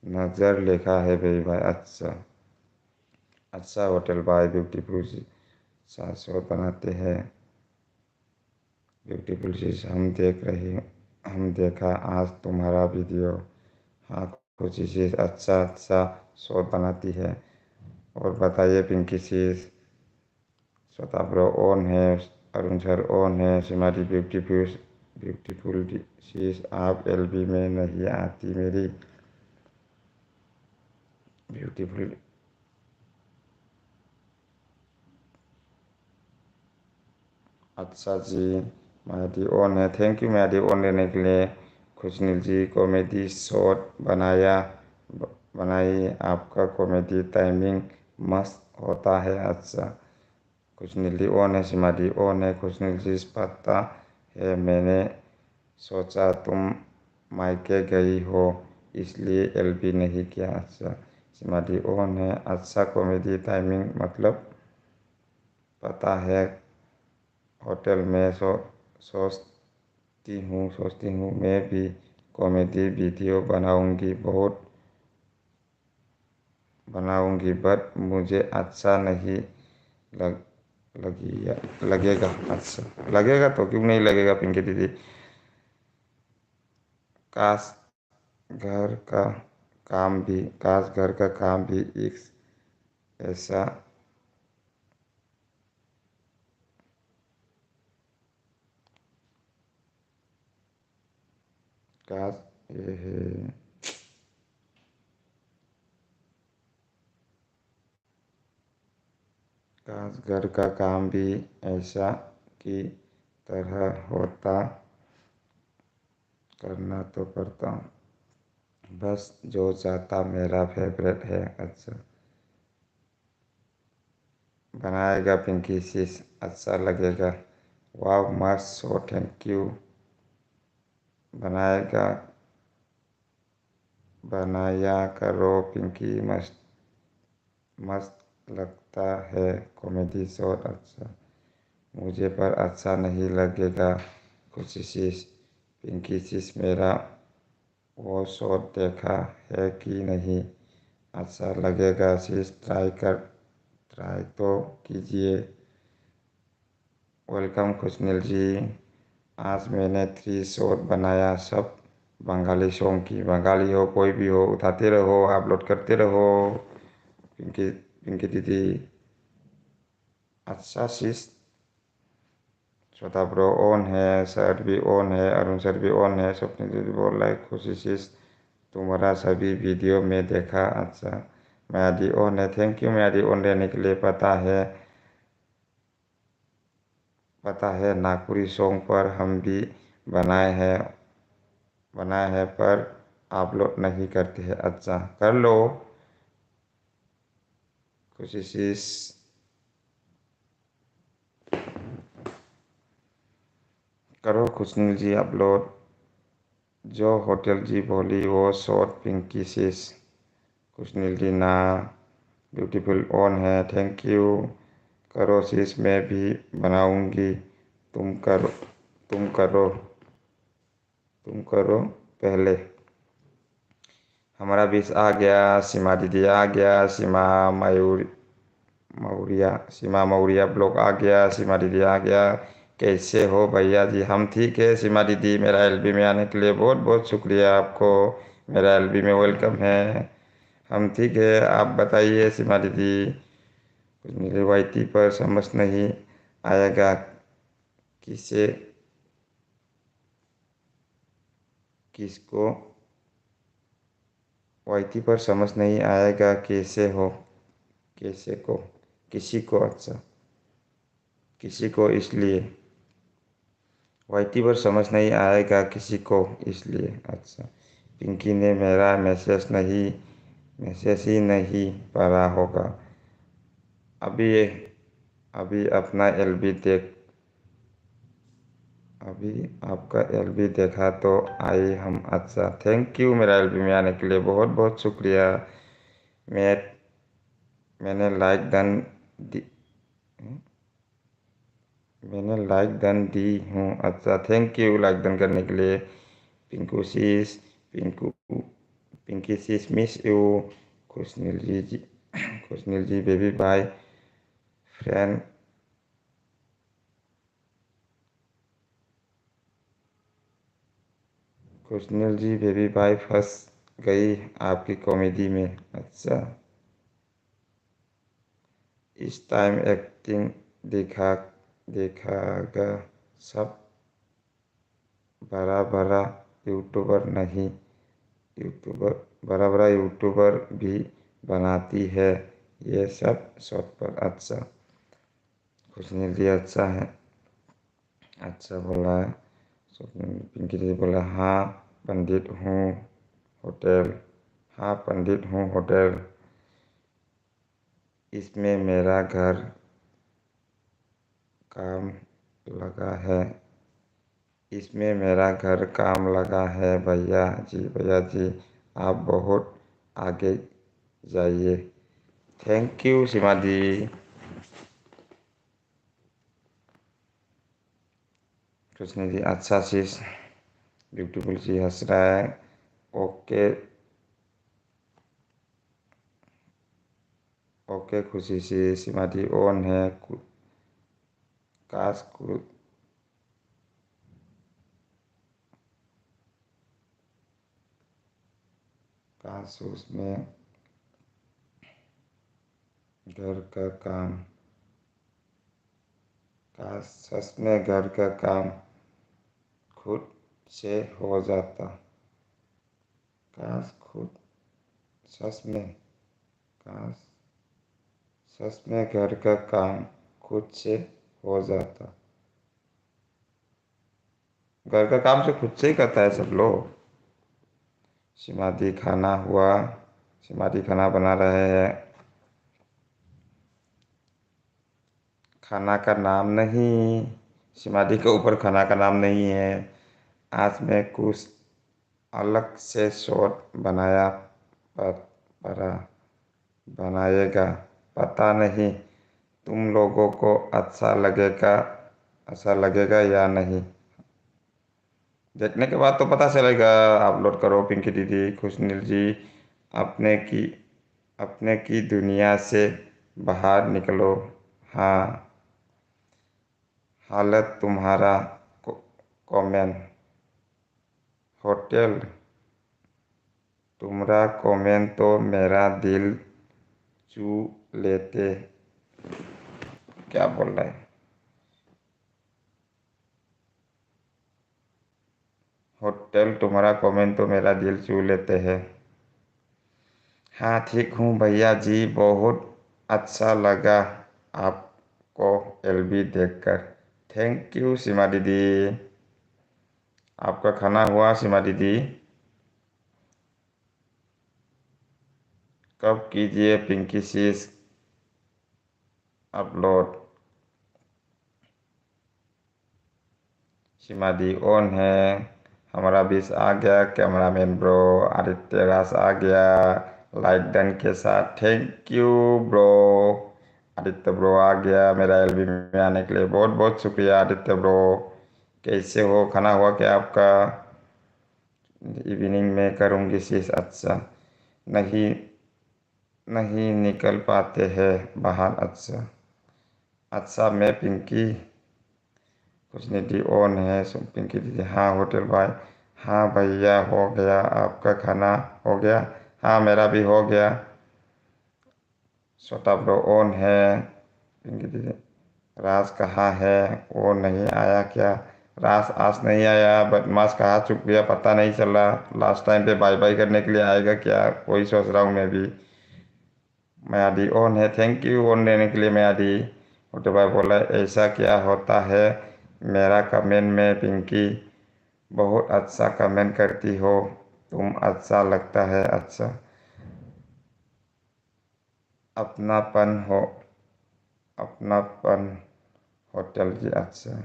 नजर लिखा है बेबी भाई। अच्छा। अच्छा होटल भाई ब्यूटीफुल शाश्वत बनाते हैं। ब्यूटीफुल चीज हम देखा आज तुम्हारा वीडियो। हाँ कुछ चीज़ अच्छा शॉट बनाती है। और बताइए पिंकी चीज। श्वेता ब्रो ऑन है। अरुण सर ऑन है। सिमारी ब्यूटीफुल ब्यूटीफुल शीश, आप एलबी में नहीं आती मेरी ब्यूटीफुल। अच्छा जी, मेहदी ऑन है। थैंक यू मेहदी ऑन रहने के लिए। खुशनील जी, कॉमेडी शॉट बनाइए, आपका कॉमेडी टाइमिंग मस्त होता है। अच्छा, खुशनील जी ऑन है, सिमादी ऑन है। खुशनील जी पता है, मैंने सोचा तुम मायके गई हो इसलिए एलबी नहीं किया। अच्छा, सिमादी ऑन है। अच्छा, कॉमेडी टाइमिंग मतलब पता है, होटल में सोचती हूँ मैं भी कॉमेडी वीडियो बनाऊंगी, बट मुझे अच्छा नहीं लग लगेगा। अच्छा लगेगा तो क्यों नहीं लगेगा पिंकी दीदी। काश घर का काश घर का काम भी एक ऐसा काश ये है काश घर का काम भी ऐसा की तरह होता, करना तो पड़ता, बस जो चाहता मेरा फेवरेट है। अच्छा, बनाएगा पिंकी सिस, अच्छा लगेगा। वाह मस्त शो, थैंक यू। बनाएगा बनाया करो पिंकी, मस्त मस्त लगता है कॉमेडी शो। अच्छा, मुझे पर अच्छा नहीं लगेगा। खुशी सिस, पिंकी सिस मेरा वो शो देखा है कि नहीं, अच्छा लगेगा सिस, ट्राई तो कीजिए। वेलकम खुशनील जी। आज मैंने 3 शॉट बनाया, सब बंगाली सॉन्ग की। बंगाली हो कोई भी हो, उठाते रहो, अपलोड करते रहो। पिंकी पिंकी दीदी। अच्छा शीश, श्वेता ब्रो ऑन है, सर भी ऑन है, अरुण सर भी ऑन है। स्वप्न दीदी बोल रहा है खुशी शीश तुम्हारा सभी वीडियो में देखा। अच्छा, मैडी ऑन है। थैंक यू मैडी ऑन रहने के लिए। पता है नागपुरी सॉन्ग पर हम भी बनाए हैं पर आप लोग नहीं करते हैं। अच्छा कर लो खुशी शीश, करो खुशनील जी अपलोड। जो होटल जी बोली वो शॉर्ट पिंकी शीश। खुशनील जी ना, ब्यूटीफुल ऑन है। Thank you. करो शीश, मैं भी बनाऊंगी। तुम करो तुम करो तुम करो पहले। हमारा बीस आ गया, सीमा दीदी आ गया, सीमा मौर्या ब्लॉग आ गया, सीमा दीदी आ गया। कैसे हो भैया जी? हम ठीक है सीमा दीदी। मेरा एलबी में आने के लिए बहुत बहुत शुक्रिया आपको। मेरा एलबी में वेलकम है। हम ठीक है, आप बताइए सीमा दीदी। कुछ मेरे वाईटी पर समझ नहीं आएगा किसे किसको वाईटी पर समझ नहीं आएगा कैसे को किसी को। अच्छा, किसी को इसलिए वाईटी पर समझ नहीं आएगा किसी को इसलिए। अच्छा, पिंकी ने मेरा मैसेज ही नहीं पढ़ा होगा। अभी अभी अपना एलबी देख अभी आपका एलबी देखा तो आई हम। अच्छा, थैंक यू मेरा एलबी में आने के लिए बहुत बहुत शुक्रिया। मैं मैंने लाइक डन दी मैंने लाइक डन दी हूँ। अच्छा, थैंक यू लाइक डन करने के लिए। पिंकू शीश Pinku Pinki sis miss you. Khushneel ji baby bye friend. Khushneel ji baby bye फंस गई आपकी कॉमेडी में। अच्छा, इस टाइम एक्टिंग देखा देखागा सब बड़ा बड़ा यूट्यूबर नहीं, यूट्यूबर बड़ा बड़ा यूट्यूबर भी बनाती है ये सब शॉर्ट पर। अच्छा, कुछ नहीं दिया, अच्छा है, अच्छा बोला है। पिंकी दीदी बोला हाँ पंडित हूँ होटल, हाँ पंडित हूँ होटल, इसमें मेरा घर काम लगा है, इसमें मेरा घर काम लगा है भैया जी, भैया जी आप बहुत आगे जाइए। थैंक यू सीमा दी। कुछ नहीं दी, अच्छा चीज, ब्यूटीफुल सी हंस रहा है। ओके, ओके खुशी सी सीमा दी ऑन है। काश काश उसमें घर का काम, काश सच में घर का काम खुद से हो जाता, काश खुद सच में, काश सच में घर का काम खुद से हो जाता। घर का काम से खुद से ही करता है सब लोग। सिमादी खाना हुआ, सिमादी खाना बना रहे हैं। खाना का नाम नहीं, सिमादी के ऊपर खाना का नाम नहीं है। आज मैं कुछ अलग से शॉट बनाया पर परा बनाएगा, पता नहीं तुम लोगों को अच्छा लगेगा या नहीं, देखने के बाद तो पता चलेगा। अपलोड करो पिंकी दीदी, खुशनील जी, अपने की अपने की दुनिया से बाहर निकलो। हाँ, हालत तुम्हारा कमेंट होटल, तुम्हारा कमेंट तो मेरा दिल छू लेते। क्या बोल रहा है? होटल तुम्हारा कमेंट तो मेरा दिल छू लेते हैं। हाँ ठीक हूँ भैया जी, बहुत अच्छा लगा आपको एलबी देखकर। थैंक यू सीमा दीदी। आपका खाना हुआ सीमा दीदी? कब कीजिए पिंकी सीस अपलोड? सीमा दी ऑन है। हमारा बीस आ गया कैमरामैन ब्रो, आदित्य रास आ गया लाइट डन के साथ। Thank you bro, Aditya bro आ गया मेरा एलबी में आने के लिए, बहुत बहुत शुक्रिया आदित्य ब्रो। कैसे हो, खाना हुआ क्या आपका? इवनिंग में करूँगी शीश। अच्छा, नहीं नहीं निकल पाते हैं बाहर। अच्छा, अच्छा मैं पिंकी, कुछ नहीं ऑन है। सो पिंकी दीदी हाँ होटल बॉय, हाँ भैया हो गया, आपका खाना हो गया? हाँ मेरा भी हो गया। छोटा ब्रो ऑन है। पिंकी दीदी राज कहाँ है, वो नहीं आया क्या? राज आज नहीं आया, बदमाश कहाँ छुप गया पता नहीं चला। लास्ट टाइम पे बाय बाय करने के लिए आएगा क्या, वही सोच रहा हूँ मैं भी। मयादी ऑन है, थैंक यू ऑन देने के लिए मयादी। छोटे भाई बोला ऐसा क्या होता है मेरा कमेंट में पिंकी, बहुत अच्छा कमेंट करती हो तुम, अच्छा लगता है। अच्छा, अपनापन हो, अपनापन होटल जी। अच्छा,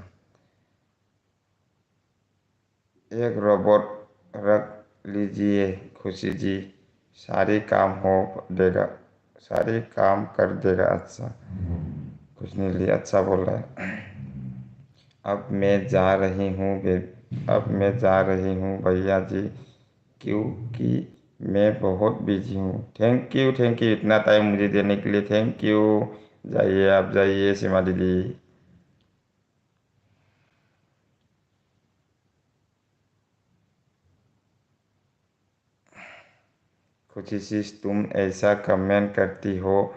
एक रोबोट रख लीजिए खुशी जी, सारी काम हो देगा, सारी काम कर देगा। अच्छा, कुछ नहीं लिया, अच्छा बोल रहा है। अब मैं जा रही हूँ अब मैं जा रही हूँ भैया जी, क्योंकि मैं बहुत बिजी हूँ। थैंक यू इतना टाइम मुझे देने के लिए, थैंक यू। जाइए आप जाइए सीमा दीदी। खुशी सी तुम ऐसा कमेंट करती हो,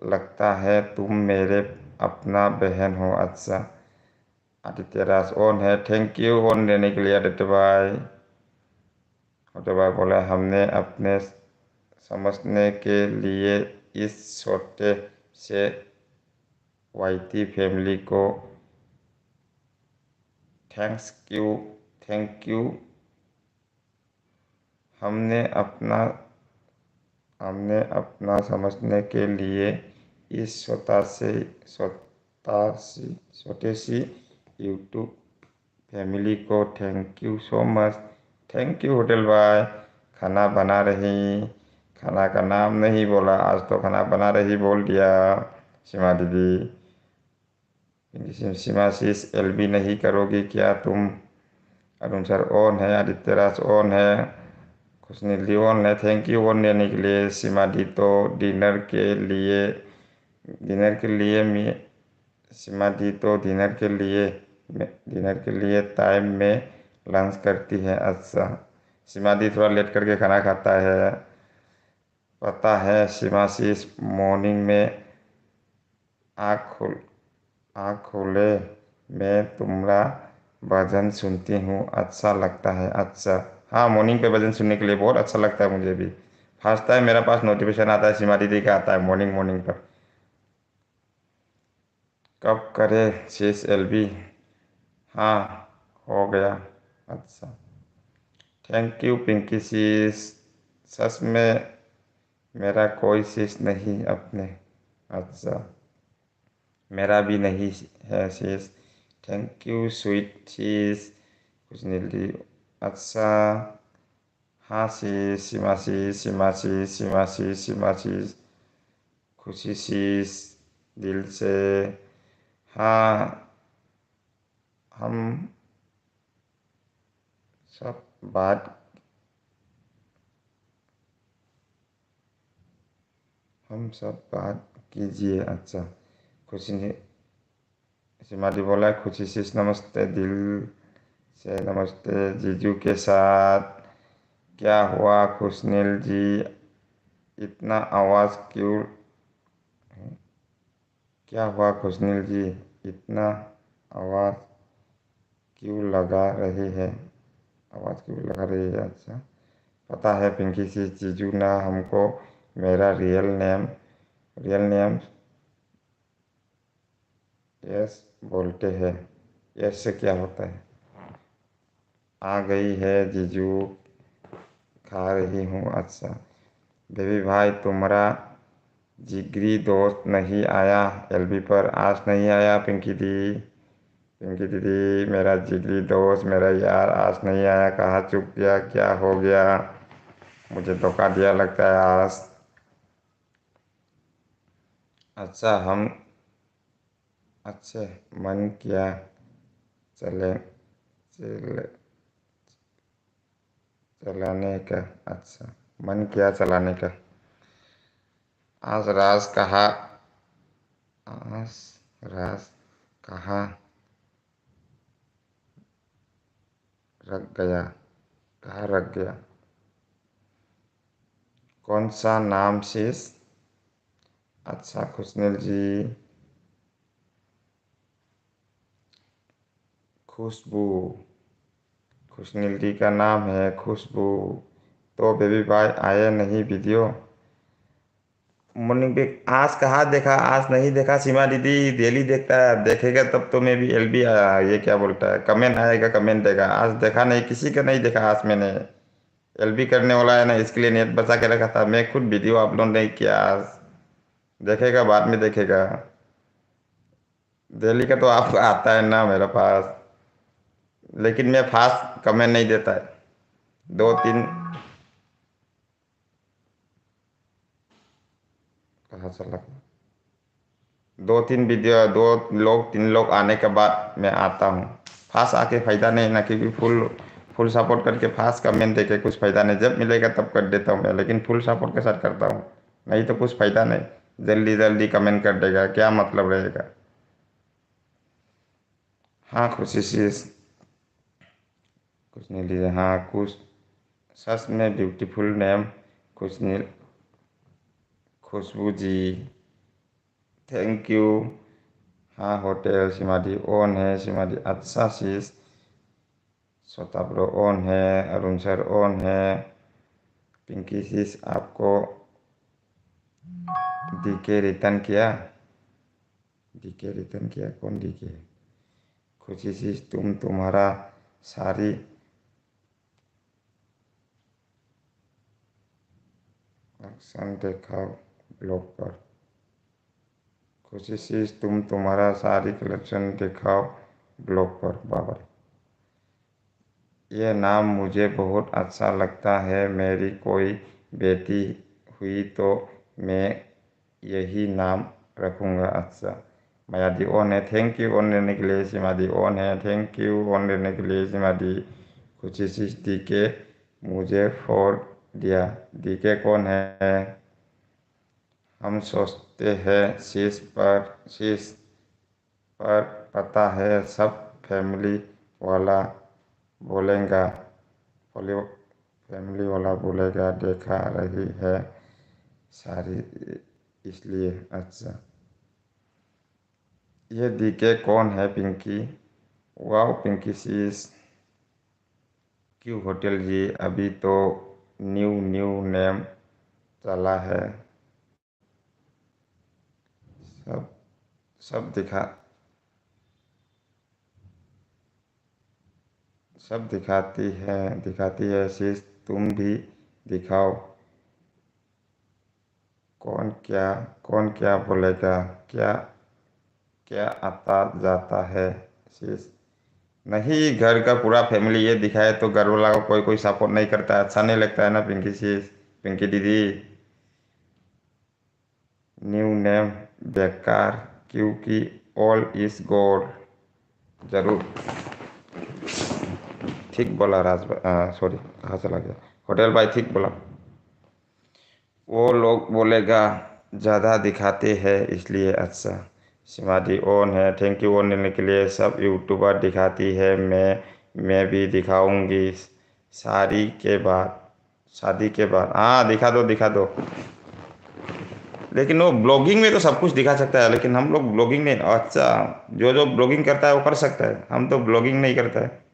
लगता है तुम मेरे अपना बहन हो। अच्छा, आदित्य राज ऑन है, थैंक यू ऑन देने के लिए आदित्य भाई। आदित्य भाई बोला हमने अपने समझने के लिए इस छोटे से वाईटी फैमिली को थैंक यू। हमने अपना समझने के लिए इस छोटे सी यूट्यूब फैमिली को thank you so much. Thank you hotel भाई। खाना बना रही, खाना का नाम नहीं बोला, आज तो खाना बना रही बोल दिया सीमा दीदी। सीमा शीश एलबी नहीं करोगी क्या तुम? अरुण सर ऑन है, आदित्य राज ऑन है, खुशनील ऑन है, थैंक यू ऑन देने के लिए। सीमा दी तो डिनर के लिए सीमा दी तो डिनर के लिए टाइम में लंच करती है। अच्छा, सीमा दी थोड़ा लेट करके खाना खाता है, पता है। सीमा शीश मॉर्निंग में आँख खोल आँख खोले मैं तुम्हारा भजन सुनती हूँ, अच्छा लगता है। अच्छा, हाँ मॉर्निंग पे भजन सुनने के लिए बहुत अच्छा लगता है मुझे भी। फर्स्ट टाइम मेरे पास नोटिफिकेशन आता है सीमा दीदी का, आता है मॉर्निंग मॉर्निंग पर। कब करे शीश एलबी? हाँ हो गया। अच्छा, थैंक यू पिंकी शीश। सच में मेरा कोई शीश नहीं अपने। अच्छा, मेरा भी नहीं है शीश। थैंक यू स्वीट शीश। कुछ नीली। अच्छा, हाँ शीश, सीमा शीश, सीमा शीश, सीमा शीश, सीमा शीश, खुशी शीश दिल से। हाँ, हम सब बात कीजिए। अच्छा, खुशी ने सीमा दी बोला खुशी शीश नमस्ते दिल से, नमस्ते जीजू के साथ। क्या हुआ खुशनील जी, इतना आवाज़ क्यों? क्या हुआ खुशनील जी, इतना आवाज़ क्यों लगा रही है? आवाज़ क्यों लगा रही है? अच्छा, पता है पिंकी सी जीजू ना हमको मेरा रियल नेम यस बोलते हैं। यस से क्या होता है? आ गई है जीजू, खा रही हूँ। अच्छा, बेबी भाई तुम्हारा जिगरी दोस्त नहीं आया एलबी पर? आज नहीं आया पिंकी दी। पिंकी दीदी मेरा जिगरी दोस्त, मेरा यार आज नहीं आया, कहाँ चुप गया, क्या हो गया? मुझे धोखा दिया लगता है आज। अच्छा, हम अच्छे मन किया चले चले चलाने का। अच्छा, मन किया चलाने का। आज आज राज कहाँ रख गया? कहाँ रख गया? कौन सा नाम शीश? अच्छा खुशनील जी, खुशबू। खुशनील जी का नाम है खुशबू। तो बेबी भाई आए नहीं वीडियो मॉर्निंग पे? आज कहाँ देखा, आज नहीं देखा सीमा दीदी, डेली देखता है, देखेगा तब तो मैं भी एलबी ये क्या बोलता है, कमेंट आएगा, कमेंट देगा। आज देखा नहीं, किसी का नहीं देखा आज मैंने। एलबी करने वाला है ना, इसके लिए नेट बचा के रखा था, मैं खुद वीडियो अपलोड नहीं किया आज। देखेगा बाद में देखेगा। डेली का तो आपको आता है ना मेरे पास, लेकिन मैं फास्ट कमेंट नहीं देता है। दो तीन कहाँ चला, दो तीन वीडियो, दो लोग तीन लोग आने के बाद मैं आता हूँ। फास्ट आके फ़ायदा नहीं ना, क्योंकि फुल फुल सपोर्ट करके फास्ट कमेंट दे के कुछ फ़ायदा नहीं। जब मिलेगा तब कर देता हूँ मैं, लेकिन फुल सपोर्ट के साथ करता हूँ, नहीं तो कुछ फ़ायदा नहीं। जल्दी जल्दी कमेंट कर देगा, क्या मतलब रहेगा? हाँ खुशी से कुछ नहीं लीजिए। हाँ कुछ सच में beautiful name Khushneel, Khushboo ji, thank you. हाँ होटल सिमाडी ऑन है सिमाडी। अच्छा शीश स्वता ब्रो ऑन है, अरुण सर ऑन है। पिंकी शीश आपको डीके रिटर्न किया, डीके रिटर्न किया, कौन डीके? खुशी शीश तुम्हारा सारी एक्शन दिखाओ ब्लॉग पर। खुशी शीश तुम्हारा सारी कलेक्शन दिखाओ ब्लॉग पर। बाबर, ये नाम मुझे बहुत अच्छा लगता है। मेरी कोई बेटी हुई तो मैं यही नाम रखूँगा। अच्छा मायादी ऑन है, थैंक यू ऑन रहने के लिए। सिमादी ऑन है, थैंक यू ऑन रहने के लिए सिमादी। खुशी शीश डीके मुझे फोड़ दिया। डीके कौन है? हम सोचते हैं शीश पर पता है सब फैमिली वाला बोलेगा, फैमिली वाला बोलेगा देखा रही है सारी इसलिए। अच्छा ये डीके कौन है पिंकी? वाह पिंकी शीश क्यों होटल जी, अभी तो न्यू न्यू नेम चला है। सब सब दिखाती है शीश, तुम भी दिखाओ। कौन क्या कौन क्या बोलेगा? क्या क्या आता जाता है शीश? नहीं, घर का पूरा फैमिली ये दिखाए तो घर वाला को कोई कोई सपोर्ट नहीं करता है, अच्छा नहीं लगता है ना पिंकी शीश, पिंकी दीदी। न्यू नेम बेकार क्योंकि ऑल इज गॉड। जरूर ठीक बोला राज, सॉरी कहाँ चला गया? होटल भाई ठीक बोला। वो लोग बोलेगा ज़्यादा दिखाते हैं इसलिए। अच्छा सिमादी ऑन है, थैंक यू ऑन देने के लिए। सब यूट्यूबर दिखाती है, मैं भी दिखाऊंगी शादी के बाद। हाँ दिखा दो दिखा दो। लेकिन वो ब्लॉगिंग में तो सब कुछ दिखा सकता है, लेकिन हम लोग ब्लॉगिंग नहीं। अच्छा जो जो ब्लॉगिंग करता है वो कर सकता है, हम तो ब्लॉगिंग नहीं करता है।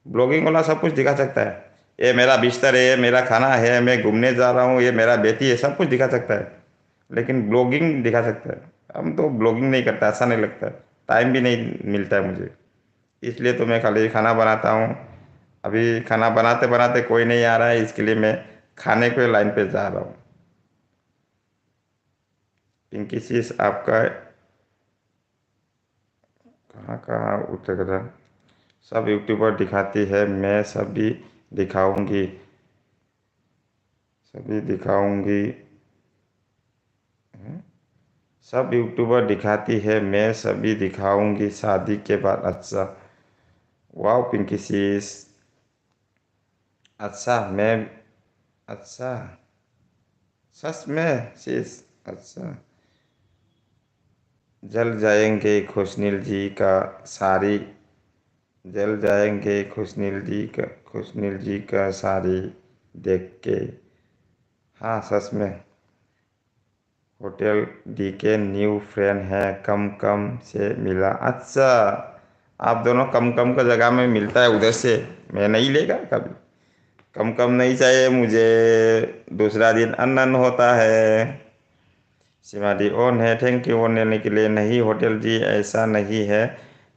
ब्लॉगिंग वाला सब कुछ दिखा सकता है। ये मेरा बिस्तर है, ये मेरा खाना है, मैं घूमने जा रहा हूँ, ये मेरा बेटी है, सब कुछ दिखा सकता है। लेकिन ब्लॉगिंग दिखा सकता है। हम तो ब्लॉगिंग नहीं करता, अच्छा नहीं लगता है, टाइम भी नहीं मिलता है मुझे। इसलिए तो मैं खाली खाना बनाता हूँ। अभी खाना बनाते बनाते कोई नहीं आ रहा है, इसके लिए मैं खाने के लाइन पे जा रहा हूँ। पिंकी sis आपका कहाँ कहाँ उतरा? सब यूट्यूबर दिखाती है, मैं दिखाऊंगी सभी दिखाऊंगी। सब यूट्यूबर दिखाती है, मैं सभी दिखाऊंगी शादी के बाद। अच्छा वाह पिंकी sis। अच्छा मैं अच्छा सच में sis। अच्छा जल जाएंगे खुशनील जी का सारी, जल जाएंगे खुशनील जी का सारी देख के। हाँ सच में। होटल डीके न्यू फ्रेंड है, कम कम से मिला। अच्छा आप दोनों कम कम का जगह में मिलता है उधर से, मैं नहीं लेगा कभी। कम कम नहीं चाहिए मुझे, दूसरा दिन अनन होता है। सिमाडी ऑन है, थैंक यू ऑन लेने के लिए। नहीं होटल जी ऐसा नहीं है,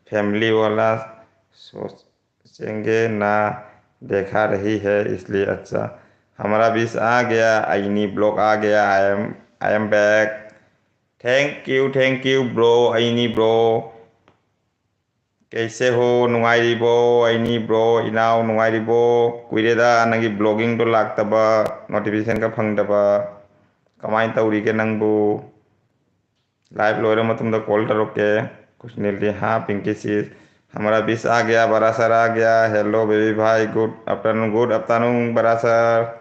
फैमिली वाला सोचेंगे ना देखा रही है इसलिए। अच्छा हमारा बीस आ गया, आईनी ब्लॉग आ गया। I am back. Thank you bro आईनी ब्रो। कैसे हो? नुंगाइरिबो आईनी ब्रो इनाव नुंगाइरिबो? कुइरेदा नंगी ब्लॉगिंग तो लाक्तबा, नोटिफिकेशन का फंगदबा। कमाइन तौरीगे नंबू? लाइव लोरे मतुंदा कॉल करोगे कुछ नहीं लिए। हाँ पिंकी sis हमारा बीस आ गया, बड़ा सर आ गया। हेलो बेबी भाई, गुड आफ्टरनून बड़ा सर।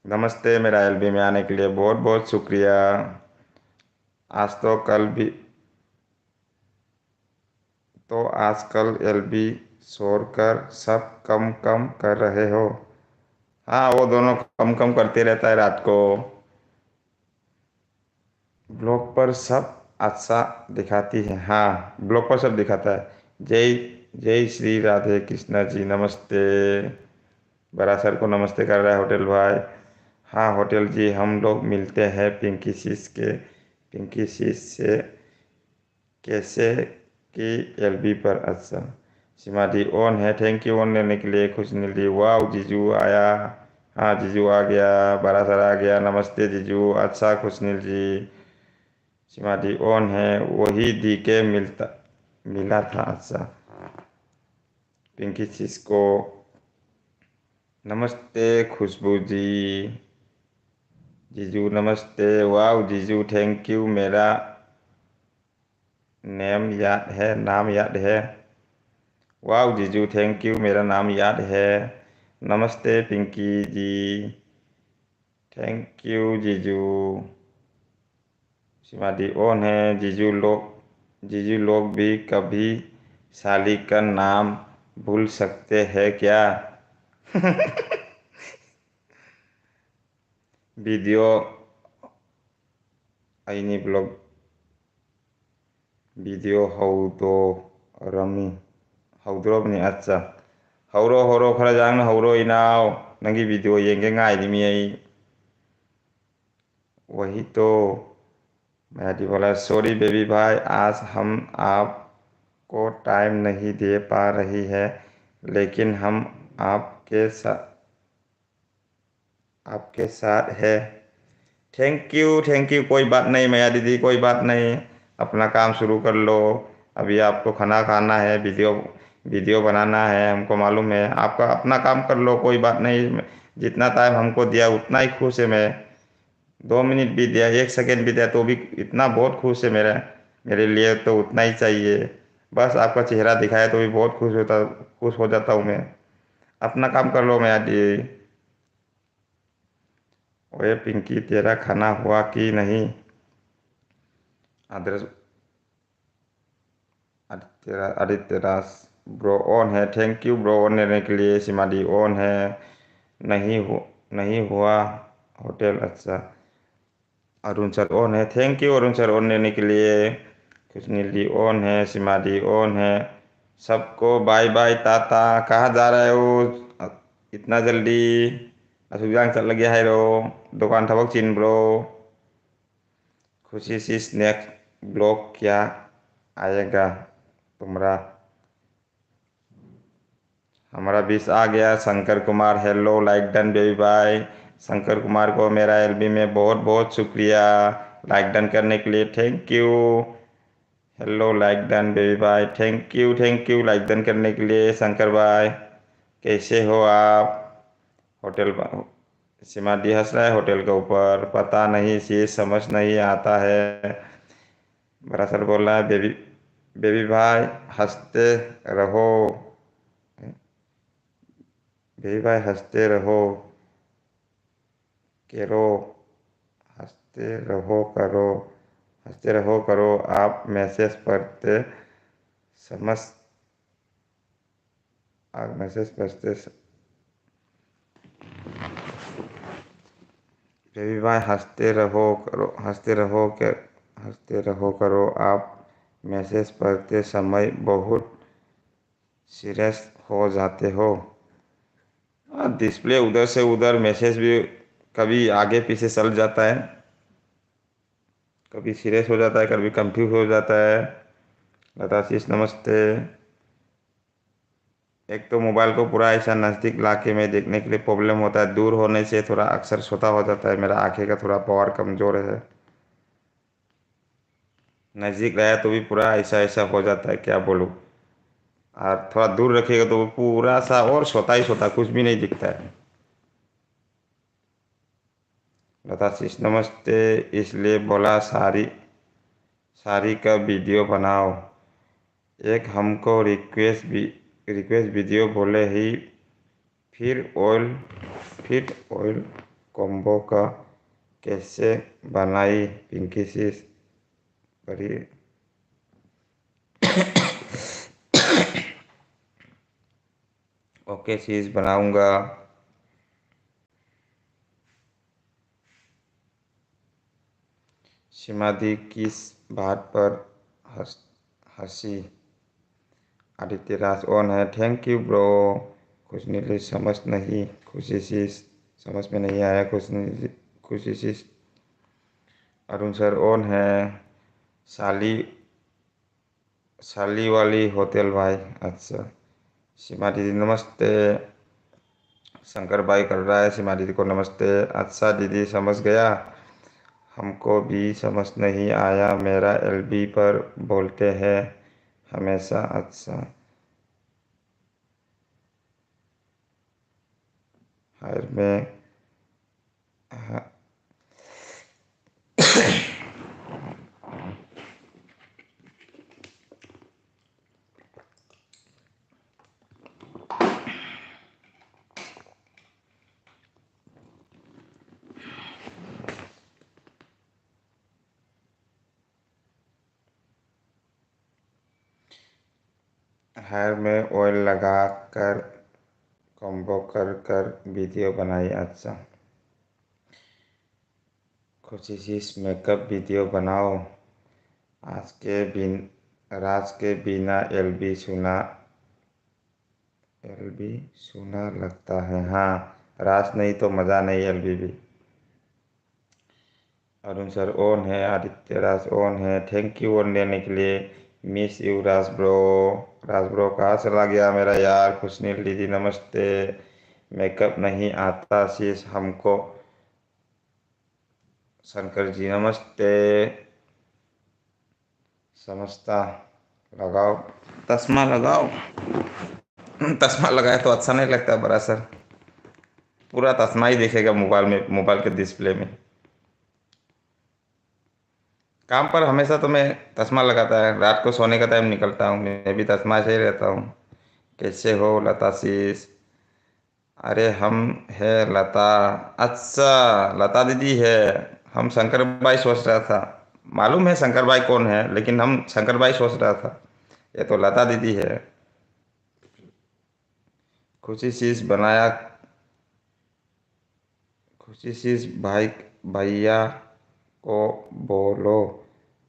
नमस्ते, मेरा एलबी में आने के लिए बहुत बहुत शुक्रिया। आज तो कल भी तो आजकल एलबी छोड़कर सब कम कम कर रहे हो? हाँ वो दोनों कम कम करते रहता है रात को। ब्लॉग पर सब अच्छा दिखाती है। हाँ, ब्लॉग पर सब दिखाता है। जय जय श्री राधे कृष्णा जी, नमस्ते। बड़ा सर को नमस्ते कर रहा है होटल भाई। हाँ होटल जी, हम लोग मिलते हैं पिंकी सीस से कैसे कि एलबी पर। अच्छा, सीमा दी ऑन है, थैंक यू ऑन लेने के लिए। खुशनील दी, वाह जीजू आया। हाँ जीजू आ गया, बड़ा सर आ गया, नमस्ते जीजू। अच्छा खुशनील जी, सीमा दी ऑन है, वही दी के मिला था। अच्छा, पिंकी सीस को नमस्ते। खुशबू जी, जीजू नमस्ते। वाह जीजू थैंक यू, मेरा नाम याद है। वाह जीजू थैंक यू, मेरा नाम याद है। नमस्ते पिंकी जी, थैंक यू जीजू। शिवाजी ओन है, जीजू लोग भी कभी साली का नाम भूल सकते हैं क्या? वीडियो आईनी ब्लॉग वीडियो हौदो रमी हौद्रोबनी। अच्छा, हौरो खरा जांग हौरो इनाव नंगी वीडियो येंगे ngaꯏꯔꯤꯃꯤ ꯑꯩ। वही तो मैडी बोला, सॉरी बेबी भाई, आज हम आपको टाइम नहीं दे पा रही है, लेकिन हम आपके साथ है। थैंक यू, कोई बात नहीं मैया दीदी, कोई बात नहीं। अपना काम शुरू कर लो। अभी आपको खाना खाना है, वीडियो बनाना है, हमको मालूम है। आपका अपना काम कर लो, कोई बात नहीं। जितना टाइम हमको दिया उतना ही खुश है मैं। 2 मिनट भी दिया, 1 सेकेंड भी दिया तो भी इतना बहुत खुश है मेरे लिए तो उतना ही चाहिए। बस आपका चेहरा दिखाया तो भी बहुत खुश हो जाता हूँ मैं। अपना काम कर लो मैं जी। ओए पिंकी, तेरा खाना हुआ कि नहीं? आदर्श आदित्य दास ब्रो ऑन है, थैंक यू ब्रो ऑन लेने के लिए। सिमाडी ऑन है, नहीं हुआ होटल। अच्छा, अरुण सर ऑन है, thank you Arun sir on लेने के लिए। कृष्णिल जी ऑन है, सीमा जी ऑन है। सबको बाय बाय टाटा। कहाँ जा रहे हो इतना जल्दी? असुविधा चल गया है रो, दुकान थबक चिन ब्रो। खुशी सी नेक्स्ट ब्लॉग क्या आएगा तुम्हारा? हमारा 20 आ गया। Shankar Kumar hello, like done baby bye. Shankar Kumar को मेरा एलबी में बहुत बहुत शुक्रिया लाइक डन करने के लिए, thank you. Hello like done baby bye, thank you like done करने के लिए शंकर भाई। कैसे हो आप? होटल सिमाडी हंस रहा है होटल के ऊपर, पता नहीं चीज समझ नहीं आता है। बड़ा सर बोल रहा है, बेबी भाई हंसते रहो, बेबी भाई हंसते रहो करो, हंसते रहो करो। आप मैसेज पढ़ते समझ आप मैसेज पढ़ते बेबी भाई हंसते रहो करो। आप मैसेज पढ़ते समय बहुत सीरियस हो जाते हो। डिस्प्ले उधर से उधर, मैसेज भी कभी आगे पीछे चल जाता है, कभी सीरियस हो जाता है, कभी कंफ्यूज हो जाता है। लताशीष नमस्ते। एक तो मोबाइल को पूरा ऐसा नज़दीक लाके में देखने के लिए प्रॉब्लम होता है, दूर होने से थोड़ा अक्सर छोटा हो जाता है। मेरा आंखें का थोड़ा पावर कमज़ोर है। नज़दीक रहा तो भी पूरा ऐसा ऐसा हो जाता है, क्या बोलूँ। और थोड़ा दूर रखिएगा तो वो पूरा सा और छोटा ही छोटा, कुछ भी नहीं दिखता है। लताशीष नमस्ते। इसलिए बोला सारी का वीडियो बनाओ। एक हमको रिक्वेस्ट वीडियो बोले ही फिर ऑयल ऑयल कॉम्बो का कैसे बनाई पिंकी सी बड़ी। ओके चीज़ बनाऊंगा। सिमादी किस बात पर हंस हंसी। आदित्य राज ऑन है, थैंक यू ब्रो। खुशनील खुशी सी समझ में नहीं आया, खुशी सी। अरुण सर ऑन है। साली साली वाली होटल भाई, अच्छा। सीमा दीदी नमस्ते। शंकर भाई कर रहा है सीमा दीदी को नमस्ते। अच्छा दीदी समझ गया, हमको भी समझ नहीं आया, मेरा एलबी पर बोलते हैं हमेशा, अच्छा। हायर में हेयर में ऑयल लगा कर कॉम्बो कर कर वीडियो बनाई, अच्छा। खुशी सी मेकअप वीडियो बनाओ। आज के बिन राज के बिना एलबी सुना लगता है, हाँ। राज नहीं तो मज़ा नहीं एलबी भी। अरुण सर ऑन है, आदित्य राज ऑन है, थैंक यू ऑन देने के लिए। Miss you Raj bro. Raj bro कहाँ चला गया मेरा यार। खुशनील दीदी नमस्ते। मेकअप नहीं आता शीश हमको। शंकर जी नमस्ते। समझता लगाओ, तस्मा लगाओ। तस्मा लगाए तो अच्छा नहीं लगता बड़ा सर, पूरा तस्मा ही दिखेगा मोबाइल में, मोबाइल के डिस्प्ले में। काम पर हमेशा तो मैं तस्मा लगाता है, रात को सोने का टाइम निकलता हूँ मैं भी तस्मा से ही रहता हूँ। कैसे हो लता शीस। अरे हम है लता, अच्छा लता दीदी है। हम शंकर भाई सोच रहा था, मालूम है शंकर भाई कौन है, लेकिन हम शंकर भाई सोच रहा था, ये तो लता दीदी है। खुशी शीश बनाया। खुशी शीश भाई भैया को बोलो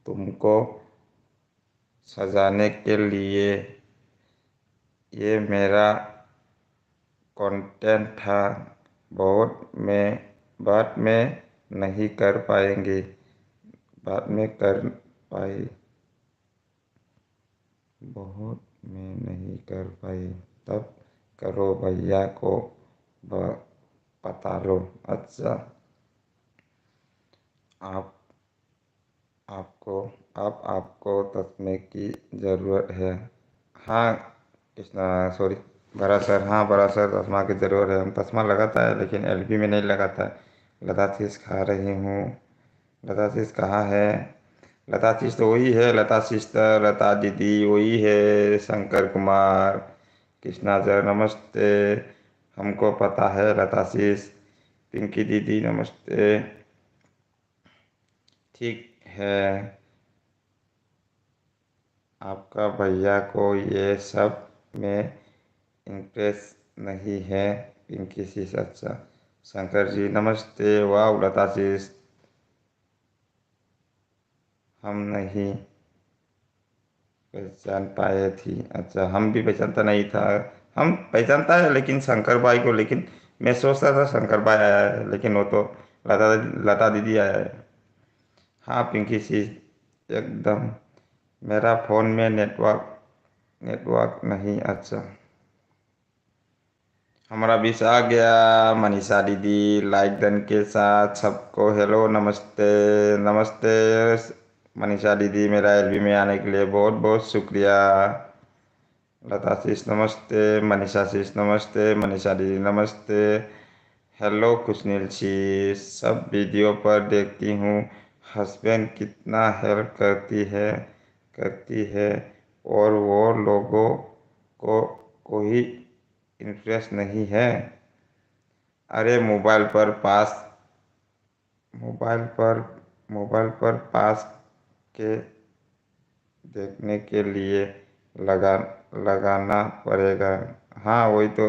तुमको सजाने के लिए, ये मेरा कंटेंट था, बाद में नहीं कर पाएंगे, बाद में कर पाए, बहुत में नहीं कर पाए, तब करो भैया को ब- बता लो, अच्छा। आप आपको अब आपको तस्मे की ज़रूरत है, हाँ। कृष्णा, सॉरी, बड़ा सर, हाँ बड़ा सर तस्मा की ज़रूरत है, हम तस्मा लगाता है लेकिन एलबी में नहीं लगाता है। लता चीज़ खा रही हूँ। लता चीज़ कहाँ है। लता चीज़ तो वही है, लता सिस्टर, लता दीदी वही है, शंकर कुमार। कृष्णा सर नमस्ते। हमको पता है लता चीज़। पिंकी दीदी नमस्ते। ठीक है, आपका भैया को ये सब में इंटरेस्ट नहीं है। पिंकी शीश, अच्छा। शंकर जी नमस्ते। वाह लता शीश, हम नहीं पहचान पाए थी, अच्छा। हम भी पहचानता नहीं था, हम पहचानता है लेकिन शंकर भाई को, लेकिन मैं सोचता था शंकर भाई आया है, लेकिन वो तो लता लता दीदी आया है। हाँ पिंकी शीश एकदम। मेरा फ़ोन में नेटवर्क नहीं, अच्छा। हमारा बीच आ गया मनीषा दीदी लाइक डन के साथ सबको हेलो नमस्ते। नमस्ते मनीषा दीदी, मेरा एलबी में आने के लिए बहुत बहुत शुक्रिया। लता शीस नमस्ते। मनीषा शीस नमस्ते। मनीषा दीदी नमस्ते। हेलो खुशनील शीस, सब वीडियो पर देखती हूँ, हस्बैंड कितना हेल्प करती है और वो लोगों को कोई इंटरेस्ट नहीं है। अरे मोबाइल पर मोबाइल पर पास के देखने के लिए लगा लगाना पड़ेगा, हाँ वही तो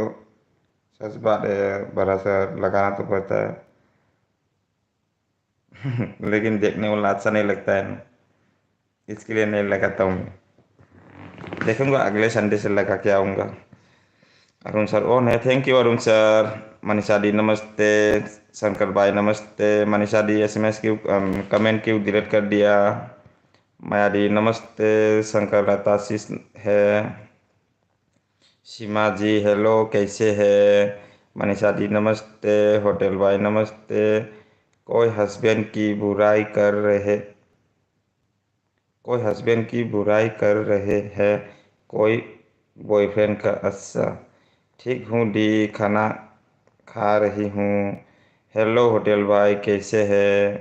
सच बात है, बड़ा सा लगाना तो पड़ता है। लेकिन देखने वाला अच्छा नहीं लगता है ना। इसके लिए नहीं लगाता हूँ। देखूंगा अगले संडे से लगा के आऊँगा। अरुण सर ऑन है, thank you Arun sir. Manisha दी नमस्ते। शंकर भाई नमस्ते। मनीषा दी एसएमएस क्यों कमेंट क्यों डिलीट कर दिया? माया दी नमस्ते। शंकर लता शीश है। सीमा जी हेलो, कैसे है? मनीषा दी नमस्ते। होटल भाई नमस्ते। कोई हस्बैंड की बुराई कर रहे कोई हस्बैंड की बुराई कर रहे हैं, कोई बॉयफ्रेंड का। अच्छा, ठीक हूँ डी, खाना खा रही हूँ। हेलो होटल भाई, कैसे है?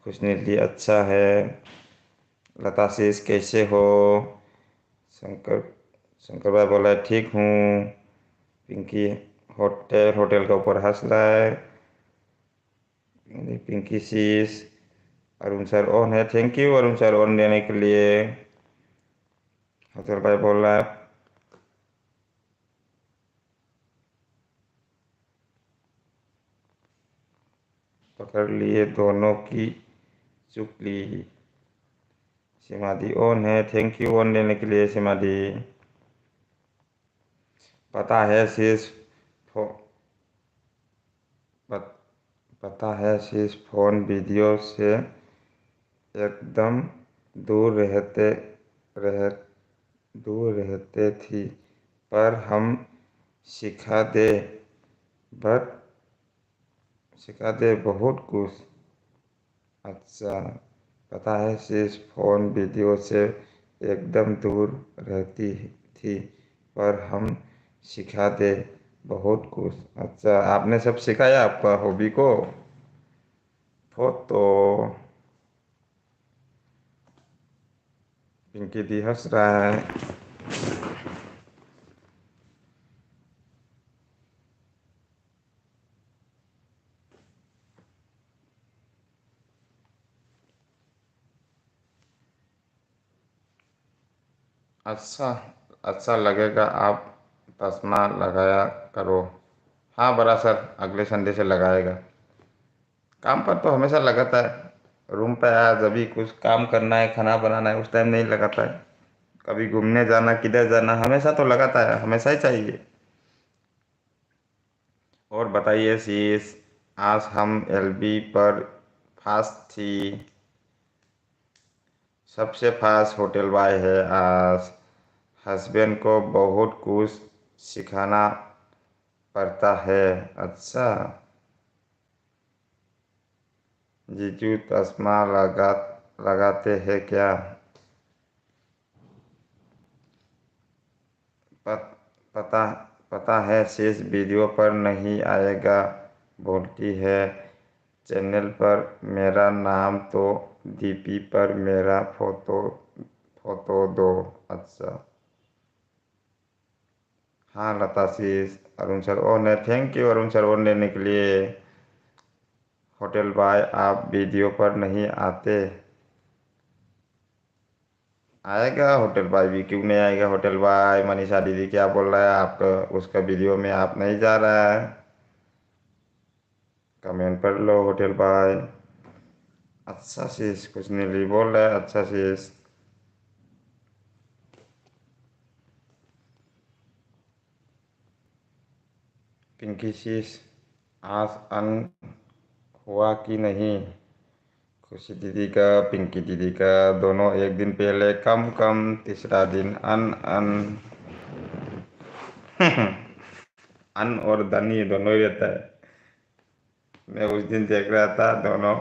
खुशनिधि अच्छा है। लता शीष कैसे हो? शंकर शंकर भाई बोला है ठीक हूँ। पिंकी होटल होटल के ऊपर हंस रहा है। पिंकी शीष। अरुण सर ऑन है, thank you Arun sir on देने के लिए। होटल भाई बोल रहा है पकड़ लिए दोनों की चुगली। सिमादी ऑन है, थैंक यू ऑन देने के लिए सिमादी। पता है शीश फो, पत, पता है शीश फोन वीडियो से एकदम दूर रहते रह दूर रहते थी, पर हम सिखा दे बट सिखा दे बहुत कुछ। अच्छा, पता है शीश फोन वीडियो से एकदम दूर रहती थी, पर हम सिखा दे बहुत कुछ। अच्छा, आपने सब सिखाया आपका हॉबी को? तो पिंकी दी हंस रहा है। अच्छा, अच्छा लगेगा आप चश्मा लगाया करो। हाँ बड़ा सर, अगले संडे से लगाएगा। काम पर तो हमेशा लगाता है। रूम पे आया जब भी कुछ काम करना है, खाना बनाना है, उस टाइम नहीं लगाता है। कभी घूमने जाना, किधर जाना, हमेशा तो लगाता है, हमेशा ही चाहिए। और बताइए शीश, आज हम एलबी पर फास्ट थी। सबसे फास्ट होटल बॉय है आज। हस्बैंड को बहुत कुछ सिखाना पड़ता है। अच्छा, जीजू चश्मा लगाते हैं क्या? पत, पता पता है शीश वीडियो पर नहीं आएगा, बोलती है। चैनल पर मेरा नाम तो डीपी पर मेरा फोटो फोटो दो। अच्छा, हाँ लता शीष। अरुण सर ऑन है, thank you Arun sir on लेने के लिए। होटल बॉय आप वीडियो पर नहीं आते? आएगा होटल बॉय भी, क्यों नहीं आएगा? होटल बॉय मनीषा दीदी क्या बोल रहा है आपका, उसका वीडियो में आप नहीं जा रहा है? कमेंट कर लो होटल बॉय। अच्छा शीश, कुछ नहीं बोल रहा है। अच्छा शीश। पिंकी शीश, आज अन हुआ कि नहीं? खुशी दीदी का, पिंकी दीदी का दोनों एक दिन पहले कम कम, तीसरा दिन अन अन। अन और धनी दोनों ही रहता है। मैं उस दिन देख रहा था दोनों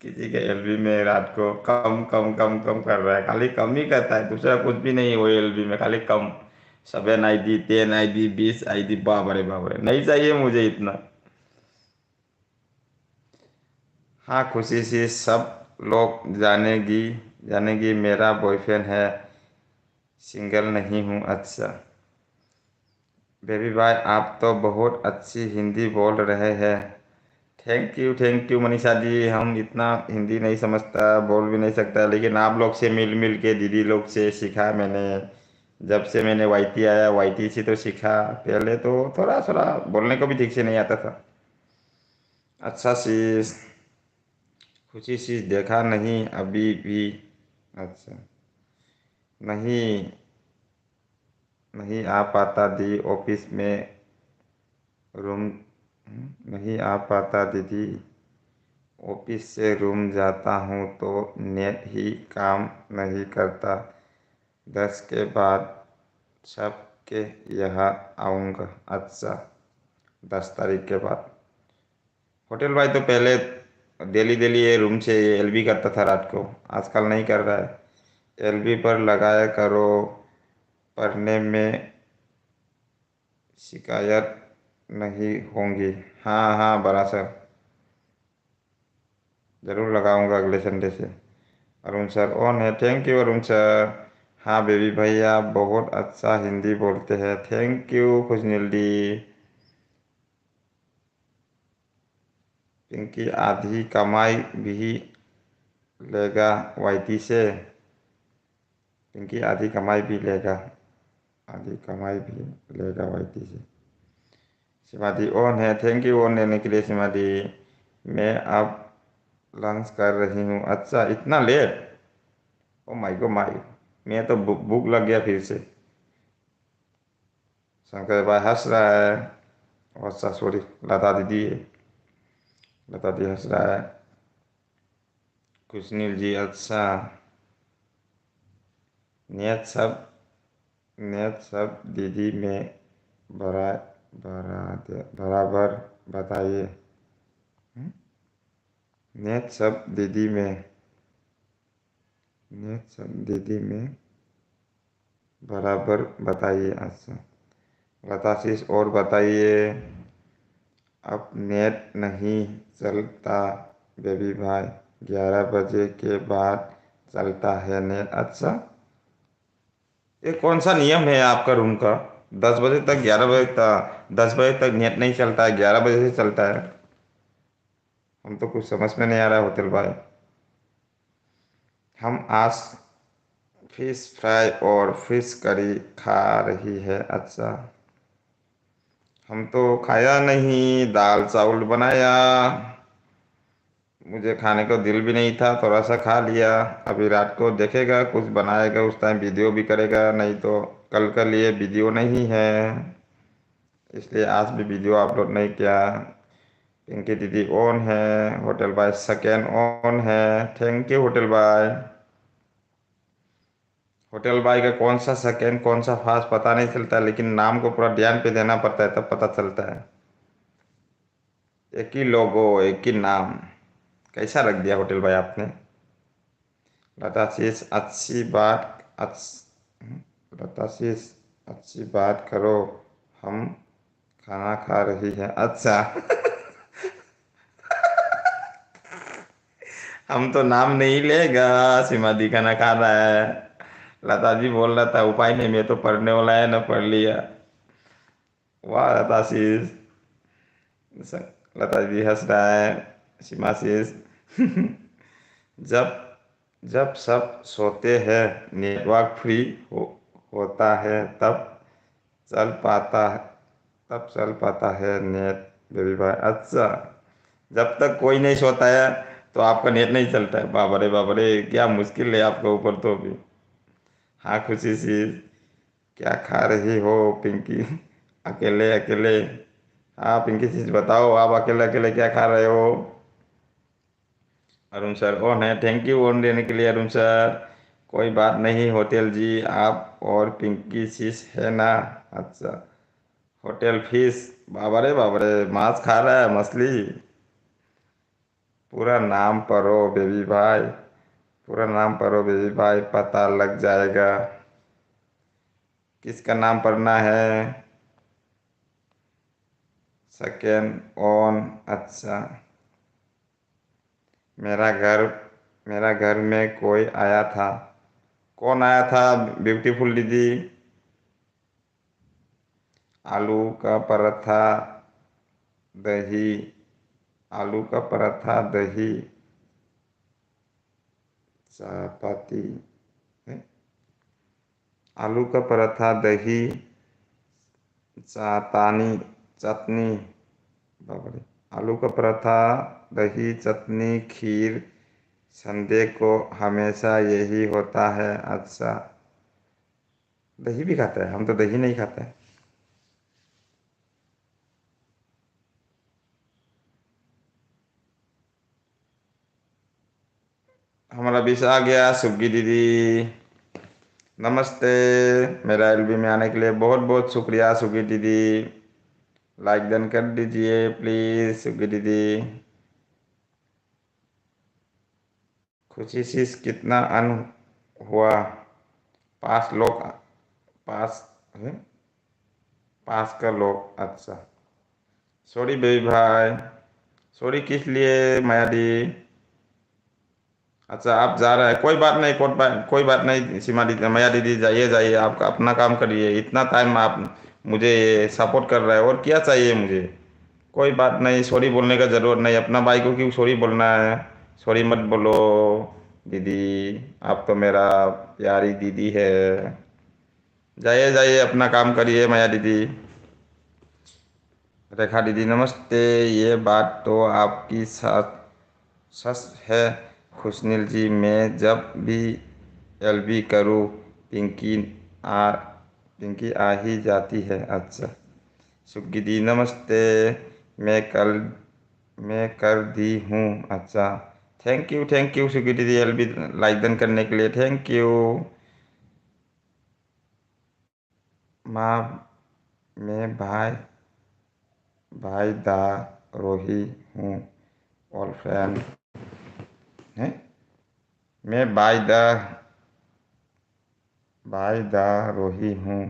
किसी के एलबी में रात को कम कम कम कम कर रहा है, खाली कम ही करता है, दूसरा कुछ भी नहीं है वो एलबी में, खाली कम। 7 ID 10 ID 20 ID, बाबरे बाबरे, नहीं चाहिए मुझे इतना। हाँ खुशी सी सब लोग जानेगी मेरा बॉयफ्रेंड है, सिंगल नहीं हूँ। अच्छा, बेबी भाई आप तो बहुत अच्छी हिंदी बोल रहे हैं। Thank you Manisha ji. हम इतना हिंदी नहीं समझता, बोल भी नहीं सकता, लेकिन आप लोग से मिल मिल के, दीदी लोग से सीखा मैंने। जब से मैंने वाईटी आया, वाईटी से तो सीखा। पहले तो थोड़ा थोड़ा बोलने को भी ठीक से नहीं आता था। अच्छा शीश, खुशी शीश देखा नहीं अभी भी। अच्छा। नहीं, नहीं आ पाता दी ऑफिस में रूम। नहीं आ पाता दीदी, ऑफिस से रूम जाता हूँ तो नेट ही काम नहीं करता। 10 के बाद छप के यहाँ आऊँगा। अच्छा, 10 तारीख के बाद। होटल भाई तो पहले डेली डेली ये रूम से एलबी करता था रात को, आजकल नहीं कर रहा है। एलबी पर लगाया करो, पढ़ने में शिकायत नहीं होंगी। हाँ हाँ बड़ा सर, ज़रूर लगाऊंगा अगले संडे से। अरुण सर ऑन है, थैंक यू अरुण सर। हाँ बेबी भैया बहुत अच्छा हिंदी बोलते हैं, थैंक यू खुशनील दी। पिंकी आधी कमाई भी लेगा वाईटी से। पिंकी आधी कमाई भी लेगा, आधी कमाई भी लेगा वाईटी से। सिमादी ऑन है, थैंक यू ऑन लेने के लिए सिमादी। मैं अब लंच कर रही हूँ। अच्छा इतना लेट, ओ माई गो माई, मैं तो भूख लग गया फिर से। शंकर भाई हंस रहा है। अच्छा सॉरी, लता दीदी है, लता दी हंस रहा है। खुशनील जी अच्छा। नियत सब, नियत सब दीदी में बरा बराबर बताइए। हम्म? नियत सब दीदी में, नियत सब दीदी में बराबर बताइए। अच्छा बताशीष और बताइए। अब नेट नहीं चलता बेबी भाई, 11 बजे के बाद चलता है नेट। अच्छा, ये कौन सा नियम है आपका रूम का? 10 बजे तक, 11 बजे तक, 10 बजे तक नेट नहीं चलता है, 11 बजे से चलता है। हम तो कुछ समझ में नहीं आ रहा है होटल भाई। हम आज फिश फ्राई और फिश करी खा रही है। अच्छा, हम तो खाया नहीं, दाल चावल बनाया, मुझे खाने को दिल भी नहीं था, थोड़ा सा खा लिया। अभी रात को देखेगा कुछ बनाएगा, उस टाइम वीडियो भी करेगा, नहीं तो कल के लिए वीडियो नहीं है, इसलिए आज भी वीडियो अपलोड नहीं किया। पिंकी दीदी ऑन है, होटल बाय सेकेंड ऑन है, thank you hotel bye. Hotel bye का कौन सा सेकेंड कौन सा फास्ट पता नहीं चलता, लेकिन नाम को पूरा ध्यान पे देना पड़ता है तब पता चलता है। एक ही लोगो, एक ही नाम, कैसा रख दिया होटल भाई आपने। लता शीष अच्छी बात, लता शीष अच्छी बात करो, हम खाना खा रही है। अच्छा हम तो नाम नहीं लेगा, सीमा दी खाना खा रहा है। लता जी बोल रहा था उपाय नहीं, मैं तो पढ़ने वाला है ना, पढ़ लिया। वाह लता शीष, लता जी हंस रहा है। सीमा शीष जब जब सब सोते हैं, नेटवर्क फ्री होता है, चल पाता तब चल पाता है नेट बेबी भाई। अच्छा, जब तक कोई नहीं सोता है तो आपका नेट नहीं चलता है। बाबरे बाबरे, क्या मुश्किल है आपके ऊपर तो भी। हाँ खुशी सी, क्या खा रही हो पिंकी अकेले अकेले? हाँ पिंकी चीज बताओ, आप अकेले अकेले क्या खा रहे हो? अरुण सर ऑन है, थैंक यू ऑन देने के लिए अरुण सर। कोई बात नहीं होटल जी, आप और पिंकी sis है ना। अच्छा, होटल फिश, बाबरे बाबरे, मांस खा रहा है, मछली। पूरा नाम पढ़ो बेबी भाई, पूरा नाम पढ़ो बेबी भाई, पता लग जाएगा किसका नाम पढ़ना है। Second on. अच्छा, मेरा घर, मेरा घर में कोई आया था। कौन आया था ब्यूटीफुल दीदी? आलू का पराठा दही, आलू का पराठा दही चपाती है? आलू का पराठा दही चातानी चटनी, बाबरे, आलू का पराठा दही चटनी खीर संडे को हमेशा यही होता है। अच्छा, दही भी खाता है? हम तो दही नहीं खाते हैं। हमारा बीस आ गया। सुग्गी दीदी नमस्ते। मेरा एलबी में आने के लिए बहुत बहुत शुक्रिया सुग्गी दीदी। लाइक डन कर दीजिए प्लीज सुग्गी दीदी। खुशी शीश कितना अन हुआ? पास लोग, पास है? पास का लोग। अच्छा, सॉरी बेबी भाई। सॉरी किस लिए माया दी? अच्छा, आप जा रहे हैं, कोई बात नहीं, कोई बात नहीं सीमा दीदी, माया दीदी, जाइए जाइए, आपका अपना काम करिए। इतना टाइम आप मुझे सपोर्ट कर रहे हैं, और क्या चाहिए मुझे? कोई बात नहीं, सॉरी बोलने का ज़रूरत नहीं। अपना भाई को क्यों सॉरी बोलना है? सॉरी मत बोलो दीदी, आप तो मेरा प्यारी दीदी है। जाइए जाइए, अपना काम करिए माया दीदी। रेखा दीदी नमस्ते। ये बात तो आपकी सच सच है खुशनील जी। मैं जब भी एलबी करूँ पिंकी आ पिंकी आ ही जाती है। अच्छा, सुग्गी दी नमस्ते। मैं कल मैं कर दी हूँ। अच्छा, थैंक यू सुग्गी दीदी, एलबी लाइक डन करने के लिए थैंक यू। माँ, मैं भाई भाई दा रोही हूँ, और फ्रेंड है। मैं भाई दा रोही हूँ,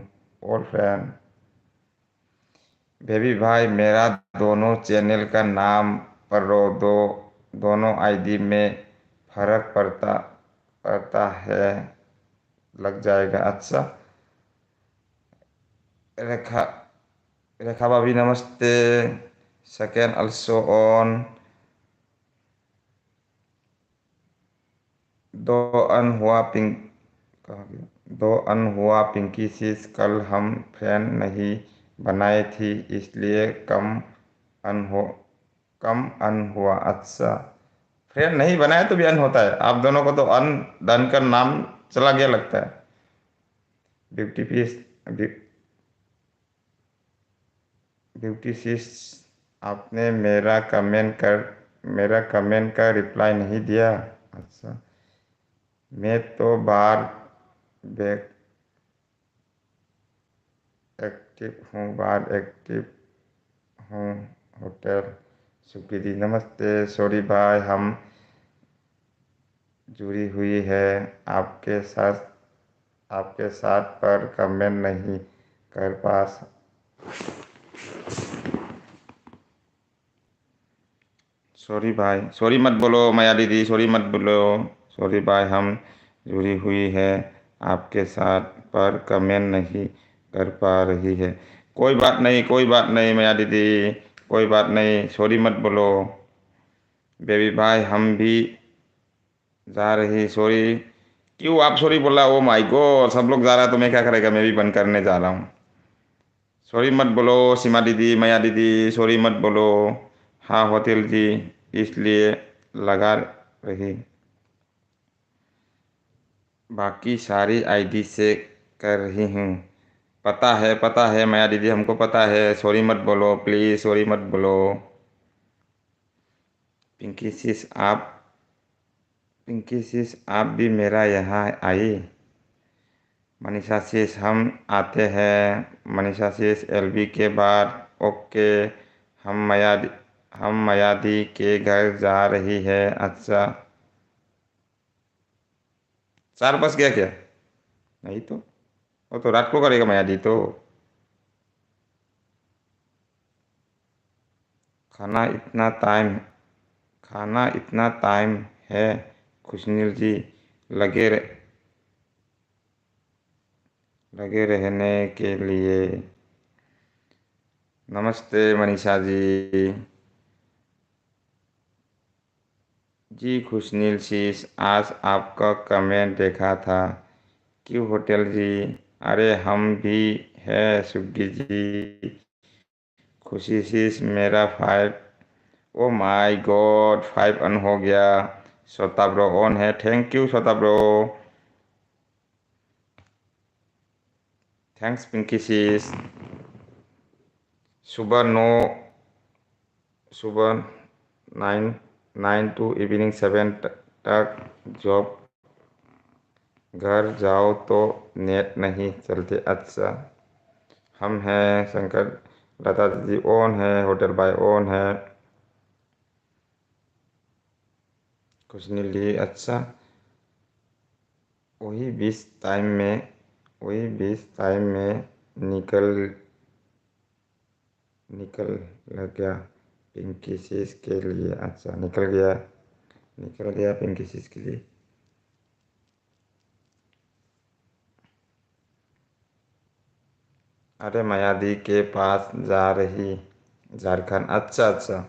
और फ्रेंड। बेबी भाई, मेरा दोनों चैनल का नाम पर दोनों आईडी में फर्क पड़ता पड़ता है, लग जाएगा। अच्छा, रेखा रेखा भाभी नमस्ते। Second also on. दो अन हुआ पिंक कहाँ गया? दो अन हुआ पिंकी sis, कल हम फ्रेंड नहीं बनाए थी, इसलिए अन हो कम अन हुआ। अच्छा, फ्रेंड नहीं बनाए तो भी अन होता है? आप दोनों को तो अन डन का नाम चला गया लगता है। ब्यूटी पीस ब्यूटी सिस, आपने मेरा कमेंट का रिप्लाई नहीं दिया। अच्छा, मैं तो बार बैक एक्टिव हूँ होटल। सुप्रीति नमस्ते। सॉरी भाई, हम जुड़ी हुई है आपके साथ पर कमेंट नहीं कर पास। सॉरी भाई, सॉरी मत बोलो माया दीदी, सॉरी मत बोलो। सॉरी भाई, हम जुड़ी हुई है आपके साथ पर कमेंट नहीं कर पा रही है। कोई बात नहीं, कोई बात नहीं माया दीदी, कोई बात नहीं, सॉरी मत बोलो। बेबी भाई, हम भी जा रही। सॉरी क्यों आप सॉरी बोला? ओ माई गॉड, सब लोग जा रहा है तो मैं क्या करेगा, मैं भी बंद करने जा रहा हूँ। सॉरी मत बोलो सीमा दीदी, माया दीदी, सॉरी मत बोलो। हाँ होटल जी, इसलिए लगा रही, बाकी सारी आईडी से कर रही हूँ। पता है माया दीदी, हमको पता है। सॉरी मत बोलो प्लीज़, सॉरी मत बोलो। पिंकी सिस आप पिंकी सिस आप भी मेरा यहाँ आई। मनीषा सिस हम आते हैं। मनीषा सिस एलबी के बाद ओके। हम मयादी हम मयादी के घर जा रही है। अच्छा, 4 बज गया क्या? नहीं तो, वो तो रात को करेगा मयादी तो। खाना इतना टाइम खाना इतना टाइम है खुशनील जी, लगे रह, लगे रहने के लिए। नमस्ते मनीषा जी। जी खुशनील शीश, आज आपका कमेंट देखा था। क्यों होटल जी? अरे हम भी है सुग्गी जी। खुशी शीश मेरा 5, ओ माय गॉड, 5 अन हो गया। श्वेता ब्रो ऑन है, thank you Shweta bro, thanks Pinki sis. सुबह 9, सुबह 9 टू इवनिंग 7 तक जॉब, घर जाओ तो नेट नहीं चलते। अच्छा, हम हैं शंकर, लता दीदी ऑन है, होटल बाय ऑन है, कुछ नहीं ली। अच्छा, वही 20 टाइम में निकल निकल लग गया पिंकी सीस के लिए। अच्छा, निकल गया पिंकी सीस के लिए। अरे मायादी के पास जा रही, झारखंड। अच्छा अच्छा,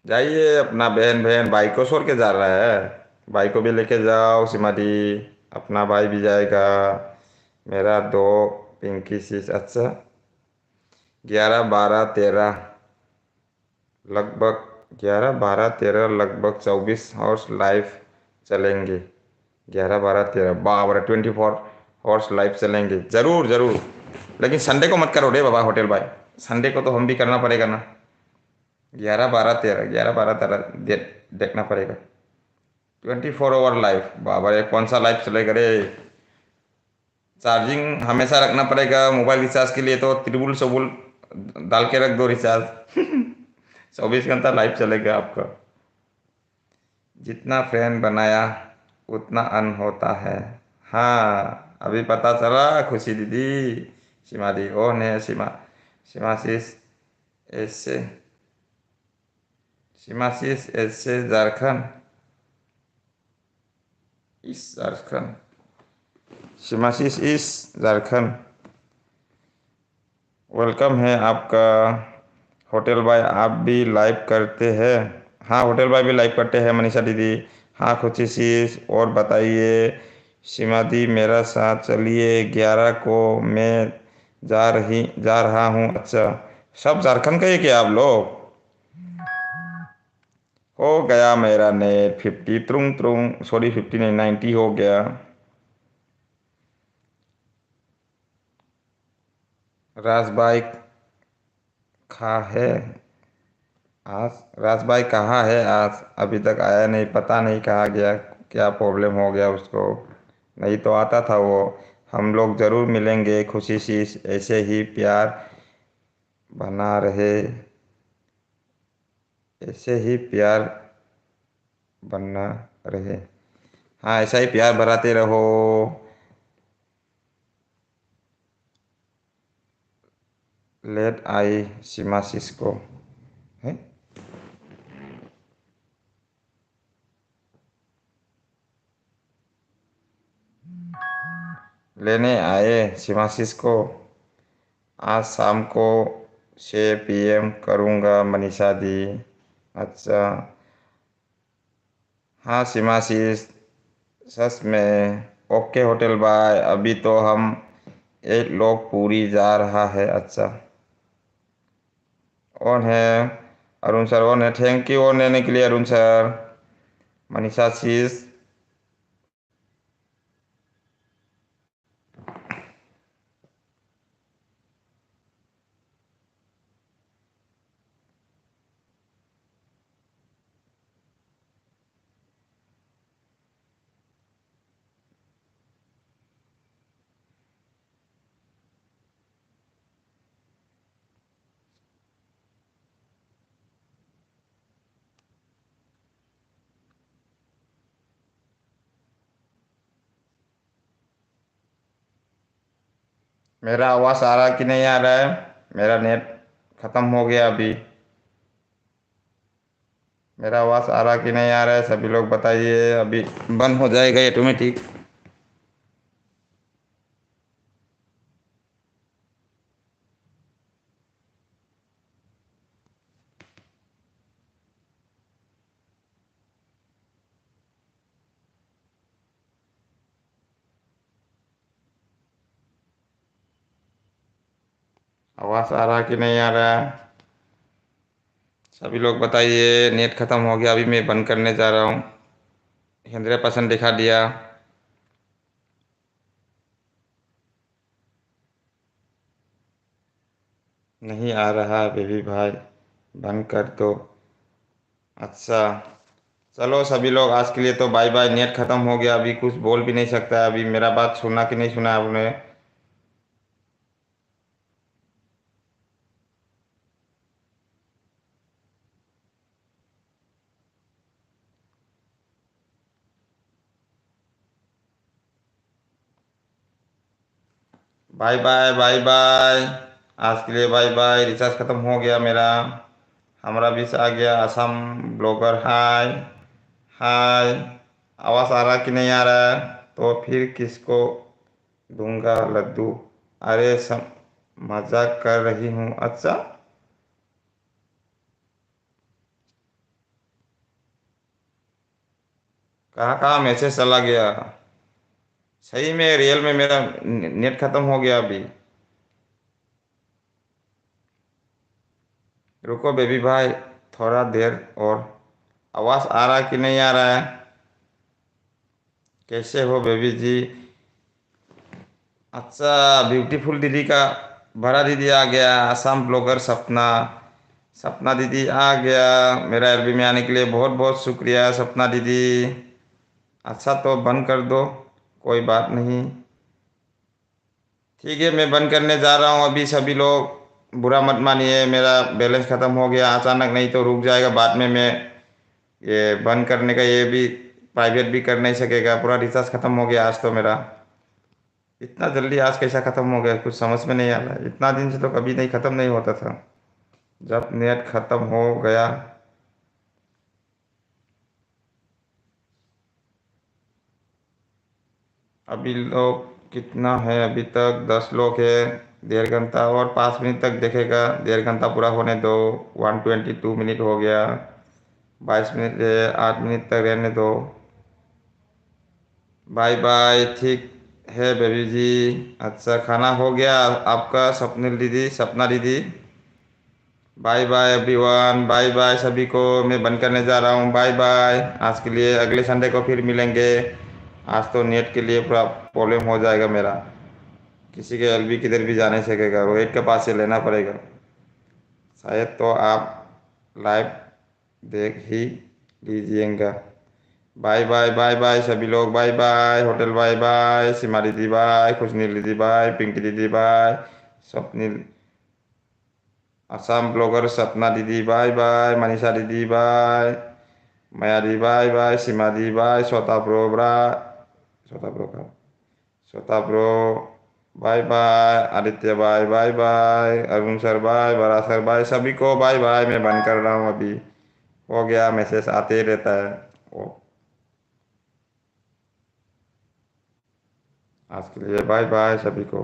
जाइए अपना, बहन बहन भाई को छोड़ के जा रहा है, भाई को भी लेके जाओ सीमा दी, अपना भाई भी जाएगा, मेरा दो पिंकी सीस। अच्छा, 11 12 13 लगभग 24 हॉर्स लाइव चलेंगे। 11 12 13 बाबर 24 हॉर्स लाइव चलेंगे, जरूर जरूर। लेकिन संडे को मत करो रे बाबा होटल भाई, संडे को तो हम भी करना पड़ेगा ना। 11 12 13 देखना पड़ेगा। 24 आवर लाइव, बाबा ये कौन सा लाइव चलेगा रे। चार्जिंग हमेशा रखना पड़ेगा मोबाइल रिचार्ज के लिए, तो त्रिबुल सबुल डाल के रख दो रिचार्ज। 24 घंटा लाइव चलेगा आपका। जितना फ्रेंड बनाया उतना अन होता है। हाँ, अभी पता चला खुशी दीदी। सीमा दी कौन है? सीमाशीष ऐसे सीमाशीष ऐसे झारखंड, इस झारखंड, सीमाशीष इस झारखंड। वेलकम है आपका। होटल भाई आप भी लाइव करते हैं? हाँ, होटल भाई भी लाइव करते हैं मनीषा दीदी। हाँ खुशी शीश, और बताइए सीमा दी, मेरा साथ चलिए, 11 को मैं जा रहा हूँ। अच्छा, सब झारखंड का ही क्या आप लोग? हो गया मेरा नेट 50 त्रुंग त्रुंग, सॉरी 50 नहीं 90 हो गया। राज भाई खा है आज, राज भाई कहाँ है आज? अभी तक आया नहीं, पता नहीं कहाँ गया, क्या प्रॉब्लम हो गया उसको। नहीं तो आता था वो। हम लोग जरूर मिलेंगे खुशी सी, ऐसे ही प्यार बना रहे, ऐसे ही प्यार बनना रहे। हाँ, ऐसा ही प्यार बढ़ाते रहो। लेट आई सीमासिस को है, लेने आए सीमासिस को। आज शाम को 6 PM करूँगा मनीषा दी। अच्छा, हाँ सीमाशीष, सच में। ओके होटल बाय, अभी तो हम 8 लोग पूरी जा रहा है। अच्छा, ऑन है अरुण सर, ऑन है, थैंक यू ऑन लेने के लिए अरुण सर। मनीषा शीष, मेरा आवाज़ आ रहा कि नहीं आ रहा है? मेरा नेट ख़त्म हो गया अभी। मेरा आवाज़ आ रहा कि नहीं आ रहा है? सभी लोग बताइए, अभी बंद हो जाएगा ऑटोमेटिक। आवाज़ आ रहा कि नहीं आ रहा है? सभी लोग बताइए, नेट ख़त्म हो गया, अभी मैं बंद करने जा रहा हूँ। 100% दिखा दिया। नहीं आ रहा बेबी भाई, बंद कर दो। अच्छा, चलो सभी लोग आज के लिए तो बाय बाय। नेट खत्म हो गया, अभी कुछ बोल भी नहीं सकता है। अभी मेरा बात सुना कि नहीं सुना आपने? Bye bye bye bye. आज के लिए बाय बाय। रिचार्ज खत्म हो गया मेरा। हमारा बीच आ गया असम ब्लॉगर। हाय हाय। आवाज़ आ रहा कि नहीं आ रहा है? तो फिर किसको दूंगा लड्डू? अरे सब मजाक कर रही हूँ। अच्छा, कहाँ कहाँ मैसेज चला गया? सही में रियल में मेरा नेट खत्म हो गया अभी। रुको बेबी भाई, थोड़ा देर और। आवाज़ आ रहा कि नहीं आ रहा है? कैसे हो बेबी जी? अच्छा, ब्यूटीफुल दीदी का बड़ा दीदी आ गया। आसाम ब्लॉगर सपना। सपना दीदी आ गया। मेरा एलबी में आने के लिए बहुत बहुत शुक्रिया सपना दीदी। अच्छा, तो बंद कर दो, कोई बात नहीं। ठीक है, मैं बंद करने जा रहा हूँ अभी। सभी लोग बुरा मत मानिए, मेरा बैलेंस ख़त्म हो गया अचानक, नहीं तो रुक जाएगा बाद में। मैं ये बंद करने का ये भी प्राइवेट भी कर नहीं सकेगा। पूरा रिचार्ज ख़त्म हो गया आज तो मेरा। इतना जल्दी आज कैसा ख़त्म हो गया, कुछ समझ में नहीं आ रहा है। इतना दिन से तो कभी नहीं ख़त्म नहीं होता था। जब नेट ख़त्म हो गया। अभी लोग कितना है? अभी तक 10 लोग है। 1.5 घंटा और 5 मिनट तक देखेगा। 1.5 घंटा पूरा होने दो। 122 मिनट हो गया। 22 मिनट है, 8 मिनट तक रहने दो। Bye bye. ठीक है बेबी जी। अच्छा, खाना हो गया आपका स्वप्निल दीदी, सपना दीदी? Bye bye everyone, bye bye सभी को। मैं बंद करने जा रहा हूँ। बाय बाय आज के लिए। अगले संडे को फिर मिलेंगे। आज तो नेट के लिए पूरा प्रॉब्लम हो जाएगा मेरा। किसी के एलबी किधर भी जा नहीं सकेगा, रोहित के पास से लेना पड़ेगा। शायद तो आप लाइव देख ही लीजिएगा। बाय बाय बाय बाय सभी लोग। Bye bye hotel, bye bye Seema दीदी, बाय खुशनील दीदी, बाय पिंकी दीदी, बाय स्वप्निल असम ब्लॉगर सपना दीदी, बाय बाय मनीषा दीदी, बाय माया दी, बाय बाय सीमा दी, bye Shweta bro bra, Shweta bro का Shweta bro, bye bye Aditya, bye bye bye Arun sir, bye बड़ा सर, बाय सभी को बाय बाय। मैं बंद कर रहा हूँ अभी। हो गया, मैसेज आते ही रहता है। ओ, आज के लिए बाय बाय सभी को।